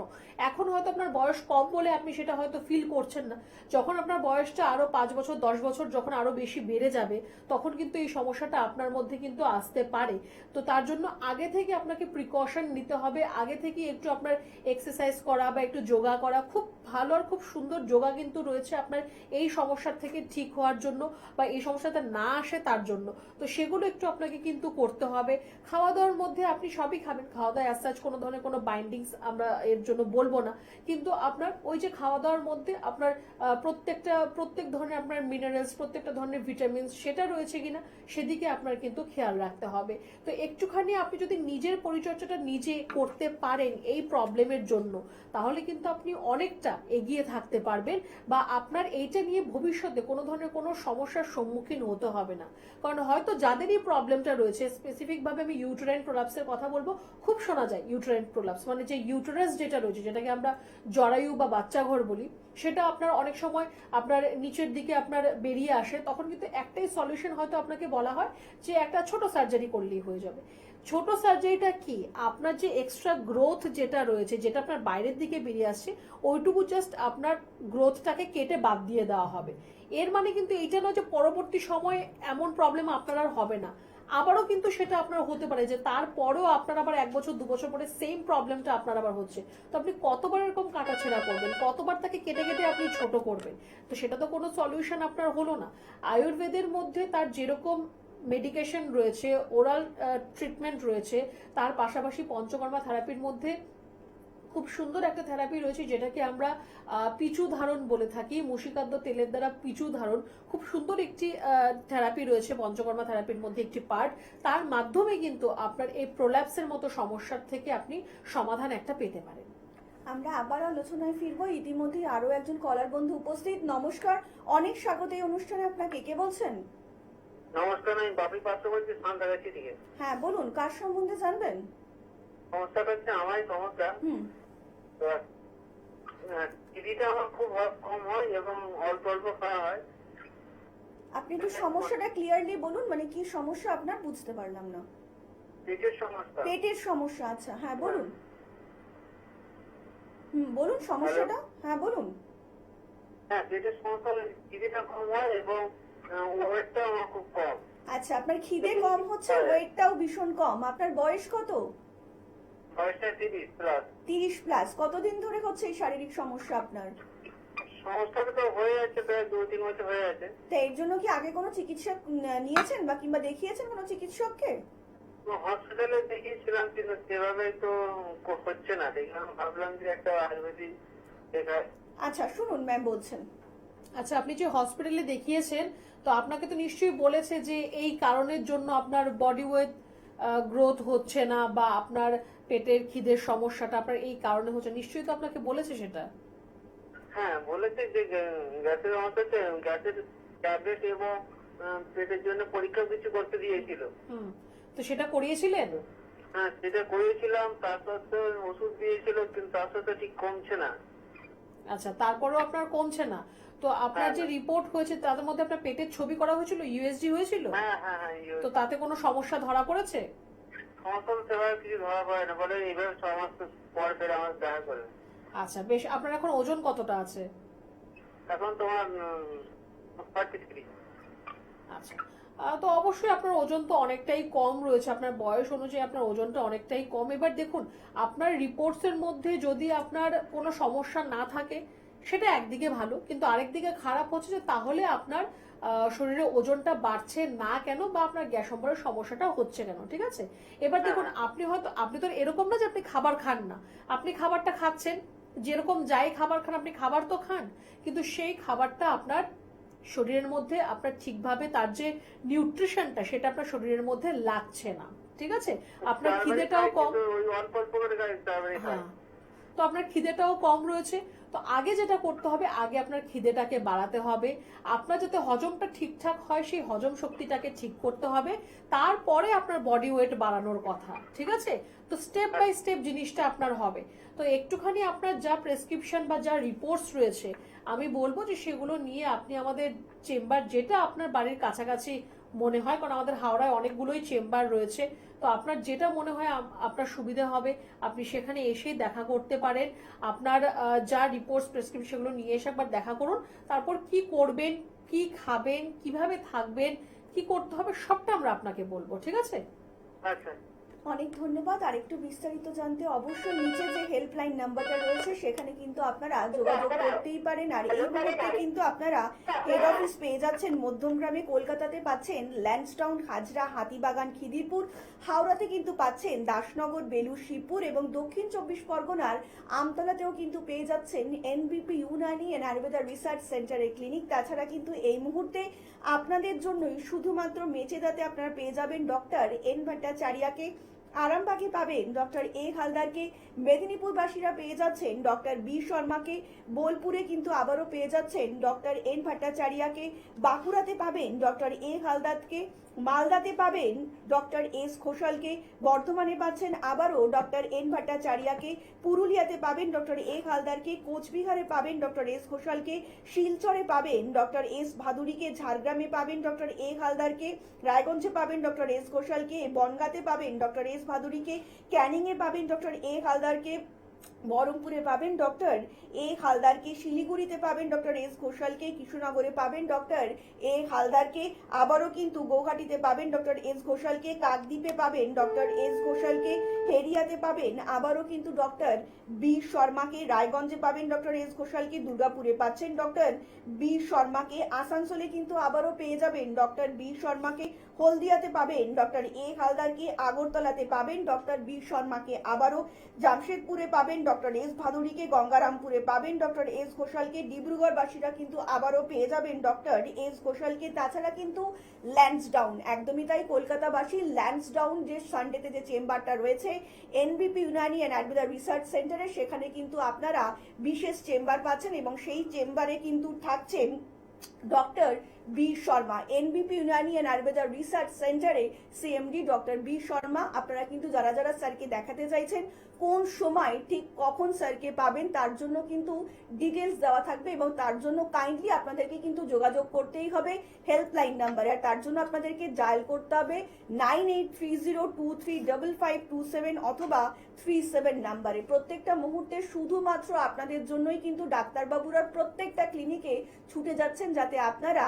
B: এখন হয়তো আপনার বয়স কম বলে আপনি সেটা হয়তো ফিল করছেন না, যখন আপনার বয়সটা আরো 5 বছর 10 বছর যখন আরো বেশি বেড়ে যাবে, তখন কিন্তু এই সমস্যাটা আপনার মধ্যে কিন্তু আসতে পারে। তো তার জন্য আগে থেকে আপনাকে প্রিকশন নিতে হবে, আগে থেকে একটু আপনার এক্সারসাইজ করা বা একটু যোগা করা, খুব ভালো আর খুব সুন্দর যোগা কিন্তু রয়েছে আপনার এই সমস্যার থেকে ঠিক হওয়ার জন্য বা এই সমস্যাটা না আসে তার জন্য। তো সেগুলো একটু আপনাকে কিন্তু করতে হবে। খাওয়া দাওয়ার মধ্যে আপনি সবই খাবেন, খাওয়া দাওয়া অ্যাজ কোনো ধরনের কোনো বাইন্ডিংস আমরা এর জন্য বলবো না, কিন্তু আপনার ওই যে খাওয়া দাওয়ার মধ্যে আপনার প্রত্যেক ধরনের আপনার মিনারেলস, প্রত্যেকটা ধরনের ভিটামিনস সেটা রয়েছে কিনা সেদিকে আপনার কিন্তু খেয়াল রাখতে হবে। তো একটুখানি আপনি যদি নিজের পরিচর্যাটা নিজে করতে পারেন এই প্রবলেমের জন্য, তাহলে কিন্তু আপনি অনেকটা এগিয়ে থাকতে পারবেন, বা আপনার এইটা নিয়ে ভবিষ্যতে কোনো ধরনের কোনো সমস্যার সম্মুখীন হতে হবে না। কারণ হয়তো যাদের এই প্রবলেমটা রয়েছে, স্পেসিফিক ভাবে আমি ইউটেরাইন প্রোলাপসের কথা বলবো, খুব শোনা যায় ইউটেরাইন প্রোলাপস, মানে যে ইউটেরাস যেটা রয়েছে, যেটাকে আমরা জরায়ু বা বাচ্চা ঘর বলি, সেটা আপনার অনেক সময় আপনার নিচের দিকে আপনার বেরিয়ে আসে, তখন কিন্তু একটাই সলিউশন হয়তো আপনাকে বলা হয় যে একটা ছোট সার্জারি করলেই হয়ে যাবে। ছোট সার্জারিটা কি, আপনার যে এক্সট্রা গ্রোথ যেটা রয়েছে, যেটা আপনার বাইরের দিকে বেরিয়ে আসছে, ওইটুকু জাস্ট আপনার গ্রোথটাকে কেটে বাদ দিয়ে দেওয়া হবে। এর মানে কিন্তু এইটা নয় যে পরবর্তী সময়ে এমন প্রবলেম আপনার আর হবে না। আবারও কিন্তু সেটা আপনার হতে পারে যে তারপরেও আপনার আবার 1 বছর 2 বছর পরে সেম প্রবলেমটা আপনার আবার হচ্ছে। তো আপনি কতবার এরকম কাটাছেঁড়া করবেন, কতবার তাকে কেটে কেটে আপনি ছোট করবেন? তো সেটা তো কোনো সলিউশন আপনার হলো না। আয়ুর্বেদের মধ্যে তার যেরকম মেডিকেশন রয়েছে, ওরাল ট্রিটমেন্ট রয়েছে, তার পাশাপাশি পঞ্চকর্মা থেরাপির মধ্যে খুব সুন্দর একটা থেরাপি রয়েছে, যেটাকে আমরা পিচু ধারণ বলে থাকি। মুশিকাদ্য তেলের দ্বারা পিচু ধারণ খুব সুন্দর একটি থেরাপি রয়েছে, পঞ্চকর্মা থেরাপির মধ্যে একটি পার্ট। তার মাধ্যমে কিন্তু আপনার এই প্রোল্যাপসের মতো সমস্যার থেকে আপনি সমাধান একটা পেতে পারেন।
A: আমরা আবার আলোচনায় ফিরবো। ইতিমধ্যে আরো একজন কলার বন্ধু উপস্থিত। নমস্কার, অনেক স্বাগত এই অনুষ্ঠানে। আপনাকে কে বলছেন?
C: নমস্কার, আমি বাপি পাত্র বলছি সান্তাগাছি থেকে।
A: হ্যাঁ বলুন, কার সম্বন্ধে জানবেন?
C: সমস্যাটা হচ্ছে আমারই সমস্যা। টিভিটা আমার খুব কম হয় এবং অল্প অল্প খাওয়া হয়।
A: আপনি একটু সমস্যাটা ক্লিয়ারলি বলুন, মানে কি সমস্যা আপনার, বুঝতে পারলাম না।
C: পেটের সমস্যা।
A: পেটের সমস্যা, আচ্ছা হ্যাঁ বলুন। বলুন সমস্যাটা, হ্যাঁ বলুন।
C: হ্যাঁ, পেটের সমস্যা, টিভিটা কম হয় এবং ওয়েটটাও আমার খুব কম।
A: আচ্ছা, আপনার খিদে কম হচ্ছে, ওয়েটটাও ভীষণ কম। আপনার বয়স কত?
C: বয়সটা 30 প্লাস।
A: 30 প্লাস। কতদিন ধরে হচ্ছে এই শারীরিক সমস্যা আপনার?
C: সমস্যাটা তো হয়ে যাচ্ছে, প্রায় 2-3 বছর হয়ে যাচ্ছে।
A: তো এর জন্য কি আগে কোনো চিকিৎসা নিয়েছেন বা কিংবা দেখিয়েছেন কোনো চিকিৎসককে?
C: হসপিটালে দেখিয়েছিলাম, কিন্তু সেভাবে তো হচ্ছে না। দেখলাম, ভাবলাম যে একটা আয়ুর্বেদিক দেখায়।
A: আচ্ছা শুনুন, ম্যাম বলছেন।
B: আচ্ছা, আপনি যে হসপিটালে দেখিয়েছেন, তো আপনাকে তো নিশ্চয়ই বলেছে যে এই কারণের জন্য আপনার বডি ওয়েট গ্রোথ হচ্ছে না, বা আপনার পেটের খিদের সমস্যাটা আপনার এই কারণে হচ্ছে, নিশ্চয়ই তো আপনাকে বলেছে সেটা।
C: হ্যাঁ বলেছে যে গ্যাসের সমস্যা, গ্যাসের ট্যাবলেট এবং পেটের জন্য পরীক্ষা কিছু করতে দিয়েছিল।
B: তো সেটা করিয়েছিলেন?
C: হ্যাঁ সেটা করিয়েছিলাম, তার সত্ত্বেও ওষুধ দিয়েছিল, কিন্তু তার সত্ত্বেও ঠিক কমছে না।
B: আচ্ছা, তারপরেও আপনার কমছে না? তো আপনার যে রিপোর্ট হয়েছে তাদের মধ্যে আপনার পেটের ছবি করা হয়েছিল, ইউএসজি হয়েছিল?
C: হ্যাঁ হ্যাঁ হ্যাঁ।
B: তো তাতে কোনো সমস্যা ধরা পড়েছে?
C: সমস্যা তো সেভাবে কিছু ধরা পড়ে না, বলে এইভাবে 6 মাস পর ফের আমার দেখা করে।
B: আচ্ছা বেশ, আপনার এখন ওজন কতটা আছে?
C: এখন তোমার 33।
B: আচ্ছা, তো অবশ্যই আপনার ওজন তো অনেকটাই কম রয়েছে, আপনার বয়স অনুযায়ী আপনার ওজনটা অনেকটাই কম। এবার দেখুন, আপনার রিপোর্টস এর মধ্যে যদি আপনার কোনো সমস্যা না থাকে সেটা একদিকে ভালো, কিন্তু আরেকদিকে খারাপ হচ্ছে যে তাহলে আপনার শরীরে ওজনটা বাড়ছে না কেন, বা আপনার গ্যাস অম্বলের সমস্যাটা হচ্ছে কেন, ঠিক আছে? এবার দেখুন, আপনি তো এরকম না যে আপনি খাবার খান না, আপনি খাবারটা খাচ্ছেন, যেরকম যাই খাবার খান আপনি খাবার তো খান, কিন্তু সেই খাবারটা আপনার শরীরের মধ্যে আপনার ঠিকভাবে তার যে নিউট্রিশনটা সেটা আপনার শরীরের মধ্যে লাগছে না, ঠিক আছে? আপনার খিদেটাও কম। হ্যাঁ, তো আপনার খিদেটাও কম রয়েছে। তো আগে যেটা করতে হবে, আগে আপনার খিদেটাকে বাড়াতে হবে, আপনার যাতে হজমটা ঠিকঠাক হয় সেই হজম শক্তিটাকে ঠিক করতে হবে, তারপরে আপনার বডি ওয়েট বাড়ানোর কথা, ঠিক আছে? তো স্টেপ বাই স্টেপ জিনিসটা আপনার হবে। তো একটুখানি আপনার যা প্রেসক্রিপশন বা যা রিপোর্টস রয়েছে, আমি বলবো যে সেগুলো নিয়ে আপনি আমাদের চেম্বার, যেটা আপনার বাড়ির কাছাকাছি মনে হয়, কারণ আমাদের হাওড়ায় অনেকগুলোই চেম্বার রয়েছে, তো আপনার যেটা মনে হয় আপনার সুবিধা হবে আপনি সেখানে এসেই দেখা করতে পারেন। আপনার যা রিপোর্টস প্রেসক্রিপশন সেগুলো নিয়ে এসে একবার দেখা করুন, তারপর কি করবেন, কি খাবেন, কিভাবে থাকবেন, কি করতে হবে সবটা আমরা আপনাকে বলবো, ঠিক আছে?
C: আচ্ছা
A: অনেক ধন্যবাদ। আর একটু বিস্তারিত জানতে অবশ্যই নিচে যে হেল্পলাইন নাম্বারটা রয়েছে সেখানে কিন্তু আপনারা যোগাযোগ করতেই পারেন। আর এই মুহূর্তে কিন্তু আপনারা হেড অফিস পেয়ে যাচ্ছেন মধ্যমগ্রামে, কলকাতাতে পাচ্ছেন ল্যান্সডাউন, হাজরা, হাতিবাগান, খিদিরপুর, হাওড়াতে কিন্তু পাচ্ছেন দাসনগর, বেলুর, শিবপুর এবং দক্ষিণ 24 পরগনার আমতলাতেও কিন্তু পেয়ে যাচ্ছেন এনবিপি ইউনানি অ্যান্ড আয়ুর্বেদা রিসার্চ সেন্টারের ক্লিনিক। তাছাড়া কিন্তু এই মুহূর্তে আপনাদের জন্যই শুধুমাত্র মেচেদাতে আপনারা পেয়ে যাবেন ডক্টর এন ভট্টাচার্যকে, আরামবাগে পাবেন ডক্টর এ হালদারকে, মেদিনীপুরবাসীরা পেয়ে যাচ্ছেন ডক্টর বি শর্মাকে, বোলপুরে কিন্তু আবারও পেয়ে যাচ্ছেন ডক্টর এন ভট্টাচার্যকে, বাঁকুড়াতে পাবেন ডক্টর এ হালদারকে, মালদাতে পাবেন ডক্টর এস ঘোষালকে, বর্ধমানে পাচ্ছেন আবারও ডক্টর এন ভট্টাচার্যকে, পুরুলিয়াতে পাবেন ডক্টর এ হালদারকে, কোচবিহারে পাবেন ডক্টর এস ঘোষালকে, শিলচরে পাবেন ডক্টর এস ভাদুরীকে, ঝাড়গ্রামে পাবেন ডক্টর এ হালদারকে, রায়গঞ্জে পাবেন ডক্টর এস ঘোষালকে, বনগাঁতে পাবেন ডক্টর এস ভাদুরীকে, ক্যানিংয়ে পাবেন ডক্টর এ হালদারকে, বহরমপুরে পাবেন ডক্টর এ হালদারকে, শিলিগুড়িতে পাবেন ডক্টর এস ঘোষালকে, কৃষ্ণনগরে পাবেন ডক্টর এ হালদারকে, আবারও কিন্তু গৌহাটিতে পাবেন ডক্টর এস ঘোষালকে, কাকদ্বীপে পাবেন ডক্টর এস ঘোষালকে, হেরিয়াতে পাবেন আবারও কিন্তু ডক্টর বি শর্মাকে, রায়গঞ্জে পাবেন ডক্টর এস ঘোষালকে, দুর্গাপুরে পাচ্ছেন ডক্টর বি শর্মাকে, আসানসোলে কিন্তু আবারও পেয়ে যাবেন ডক্টর বি শর্মাকে, হলদিয়াতে পাবেন ডক্টর এ হালদারকে, আগরতলাতে পাবেন ডক্টর বি শর্মাকে আবারও, জামশেদপুরে পাবেন ডক্টর এস ভাদুরীকে, গঙ্গারামপুরে পাবেন ডক্টর এস ঘোষালকে, ডিব্রুগড়বাসীরা কিন্তু আবারও পেয়ে যাবেন ডক্টর এস ঘোষালকে। তাছাড়া কিন্তু ল্যান্সডাউন, একদমই তাই, কলকাতাবাসী ল্যান্সডাউন যে সানডেতে যে চেম্বারটা রয়েছে এনবিপি ইউনানি অ্যান্ড আয়ুর্বেদা রিসার্চ সেন্টারে, সেখানে কিন্তু আপনারা বিশেষ চেম্বার পাচ্ছেন এবং সেই চেম্বারে কিন্তু থাকছেন doctor B Sharma, NBP Unani and Ayurveda research সেন্টারে সিএমডি ডক্টর বি শর্মা। আপনারা কিন্তু যারা যারা স্যারকে দেখাতে চাইছেন কোন সময় ঠিক কখন স্যারকে পাবেন তার জন্য কিন্তু ডিটেলস দেওয়া থাকবে এবং তার জন্য কাইন্ডলি আপনাদেরকে কিন্তু যোগাযোগ করতেই হবে হেল্পলাইন নাম্বারে। আর তার জন্য আপনাদেরকে ডায়াল করতে হবে 9830235527 অথবা 37 নাম্বারে। প্রত্যেকটা মুহূর্তে শুধুমাত্র আপনাদের জন্যই কিন্তু ডাক্তারবাবুরা প্রত্যেকটা ক্লিনিকে ছুটে যাচ্ছেন যাতে আপনারা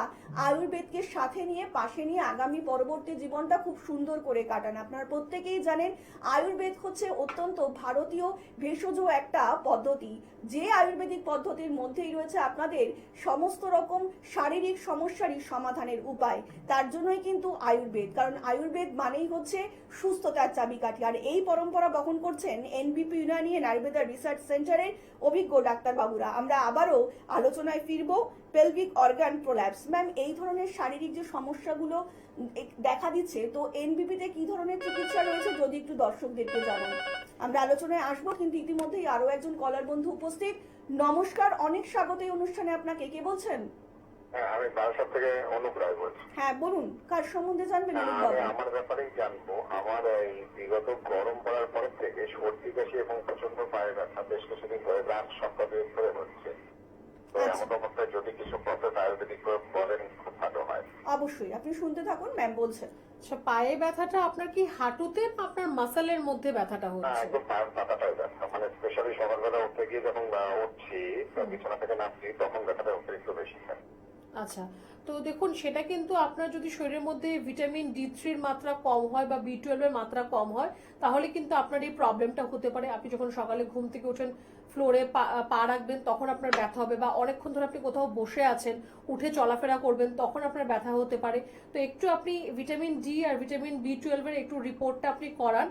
A: আয়ুর্বেদকে সাথে নিয়ে পাশে নিয়ে আগামী পরবর্তী জীবনটা খুব সুন্দর করে কাটান। আপনারা প্রত্যেকেই জানেন আয়ুর্বেদ হচ্ছে অত্যন্ত ভারতীয় ভেষজ একটা পদ্ধতি, যে আয়ুর্বেদিক পদ্ধতির মধ্যেই রয়েছে আপনাদের সমস্ত রকম শারীরিক সমস্যারই সমাধানের উপায়। তার জন্যই কিন্তু আয়ুর্বেদ, কারণ আয়ুর্বেদ মানেই হচ্ছে সুস্থতার চাবিকাঠি। আর এই পরম্পরা বহন করছেন এনবিপি ইউনানি অ্যান্ড আয়ুর্বেদা রিসার্চ সেন্টারের অভিজ্ঞ ডাক্তারবাবুরা। আমরা আবারও আলোচনায় ফিরবো পেলভিক অর্গান প্রোল্যাপস। ম্যাম, এই ধরনের শারীরিক যে সমস্যাগুলো দেখা দিচ্ছে, তো এনবিপিতে কি ধরনের চিকিৎসা রয়েছে যদি একটু দর্শকদেরকে জানান। আমরা আলোচনায় আসবো, কিন্তু ইতিমধ্যেই আরো একজন কলার বন্ধু উপস্থিত। নমস্কার, অনেক স্বাগত এই অনুষ্ঠানে আপনাকে। কে বলছেন?
C: আমি বারাসাত থেকে অনুপ রায় বলছি।
A: হ্যাঁ বলুন, কার সম্বন্ধে জানবেন?
C: আমার ব্যাপারেই জানবো। আমার এই বিগত গরম পড়ার পর থেকে সর্দি কাশি এবং প্রচন্ড পায়ে ব্যথা বেশ কিছুদিন ধরে রাত সপ্তাহ করে হচ্ছে। তো এমন অবস্থায় যদি কিছু প্রসেস আয়ুর্বেদিক বলেন খুব ভালো হয়।
A: অবশ্যই, আপনি শুনতে থাকুন, ম্যাম বলছেন।
B: আচ্ছা, পায়ে ব্যথাটা আপনার কি হাঁটুতে না আপনার মাসেলের মধ্যে ব্যথাটা হচ্ছে?
C: একদম পায়ের পাতাটাই ব্যথা, মানে স্পেশালি সকালবেলা উঠতে গিয়ে যখন উঠছি বিছানা থেকে নামছি তখন ব্যথাটা অতিরিক্ত বেশি হয়।
B: আচ্ছা, তো দেখুন, সেটা কিন্তু আপনার যদি শরীরের মধ্যে ভিটামিন D3 মাত্রা কম হয় বা B12 এর মাত্রা কম হয় তাহলে কিন্তু আপনার এই প্রবলেমটা হতে পারে। আপনি যখন সকালে ঘুম থেকে ওঠেন ফ্লোরে পা রাখবেন তখন আপনার ব্যথা হবে, বা অনেকক্ষণ ধরে আপনি কোথাও বসে আছেন উঠে চলাফেরা করবেন তখন আপনার ব্যথা হতে পারে। তো একটু আপনি ভিটামিন D আর ভিটামিন B12 এর একটু রিপোর্টটা আপনি করান,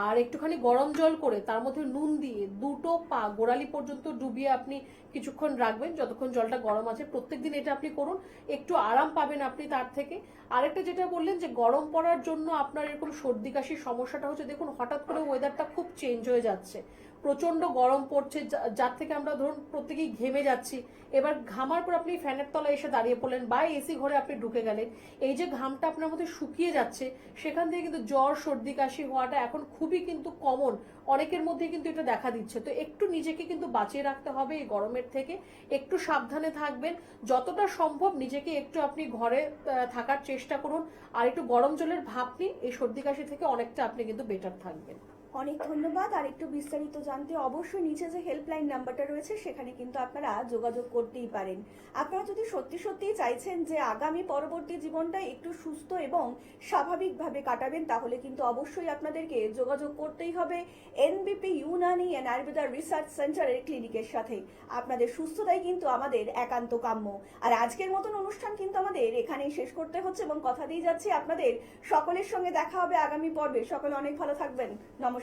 B: আর একটুখানি গরম জল করে তার মধ্যে নুন দিয়ে দুটো পা গোড়ালি পর্যন্ত ডুবিয়ে আপনি কিছুক্ষণ রাখবেন যতক্ষণ জলটা গরম আছে। প্রত্যেকদিন এটা আপনি করুন, একটু আরাম পাবেন আপনি তার থেকে। আরেকটা যেটা বললেন যে গরম পড়ার জন্য আপনার এরকম সর্দি কাশির সমস্যাটা হচ্ছে, দেখুন হঠাৎ করে ওয়েদারটা খুব চেঞ্জ হয়ে যাচ্ছে, প্রচন্ড গরম পড়ছে, যার থেকে আমরা ধরুন প্রত্যেকেই ঘেমে যাচ্ছি। এবার ঘামার পর আপনি ফ্যানের তলায় এসে দাঁড়িয়ে পড়লেন বা এসি ঘরে আপনি ঢুকে গেলেন, এই যে ঘামটা আপনার মধ্যে শুকিয়ে যাচ্ছে সেখান থেকে কিন্তু জ্বর সর্দি কাশি হওয়াটা এখন খুবই কিন্তু কমন, অনেকের মধ্যে কিন্তু এটা দেখা দিচ্ছে। তো একটু নিজেকে কিন্তু বাঁচিয়ে রাখতে হবে এই গরমের থেকে, একটু সাবধানে থাকবেন, যতটা সম্ভব নিজেকে একটু আপনি ঘরে থাকার চেষ্টা করুন, আর একটু গরম জলের ভাপ নিন, এই সর্দি কাশি থেকে অনেকটা আপনি কিন্তু বেটার থাকবেন।
A: অনেক ধন্যবাদ। আর একটু বিস্তারিত জানতে অবশ্যই নিচে যে হেল্পলাইন নাম্বারটা রয়েছে সেখানে কিন্তু আপনারা যোগাযোগ করতেই পারেন। আপনারা যদি সত্যি সত্যিই চাইছেন যে আগামী পরবর্তী জীবনটা একটু সুস্থ এবং স্বাভাবিকভাবে কাটাবেন, তাহলে কিন্তু অবশ্যই আপনাদেরকে যোগাযোগ করতেই হবে এনবিপি ইউনানি অ্যান্ড আয়ুর্বেদা রিসার্চ সেন্টারের ক্লিনিকের সাথে। আপনাদের সুস্থতাই কিন্তু আমাদের একান্ত কাম্য। আর আজকের মতন অনুষ্ঠান কিন্তু আমাদের এখানেই শেষ করতে হচ্ছে এবং কথা দিয়ে যাচ্ছি আপনাদের সকলের সঙ্গে দেখা হবে আগামী পর্বে। সকলে অনেক ভালো থাকবেন। নমস্কার।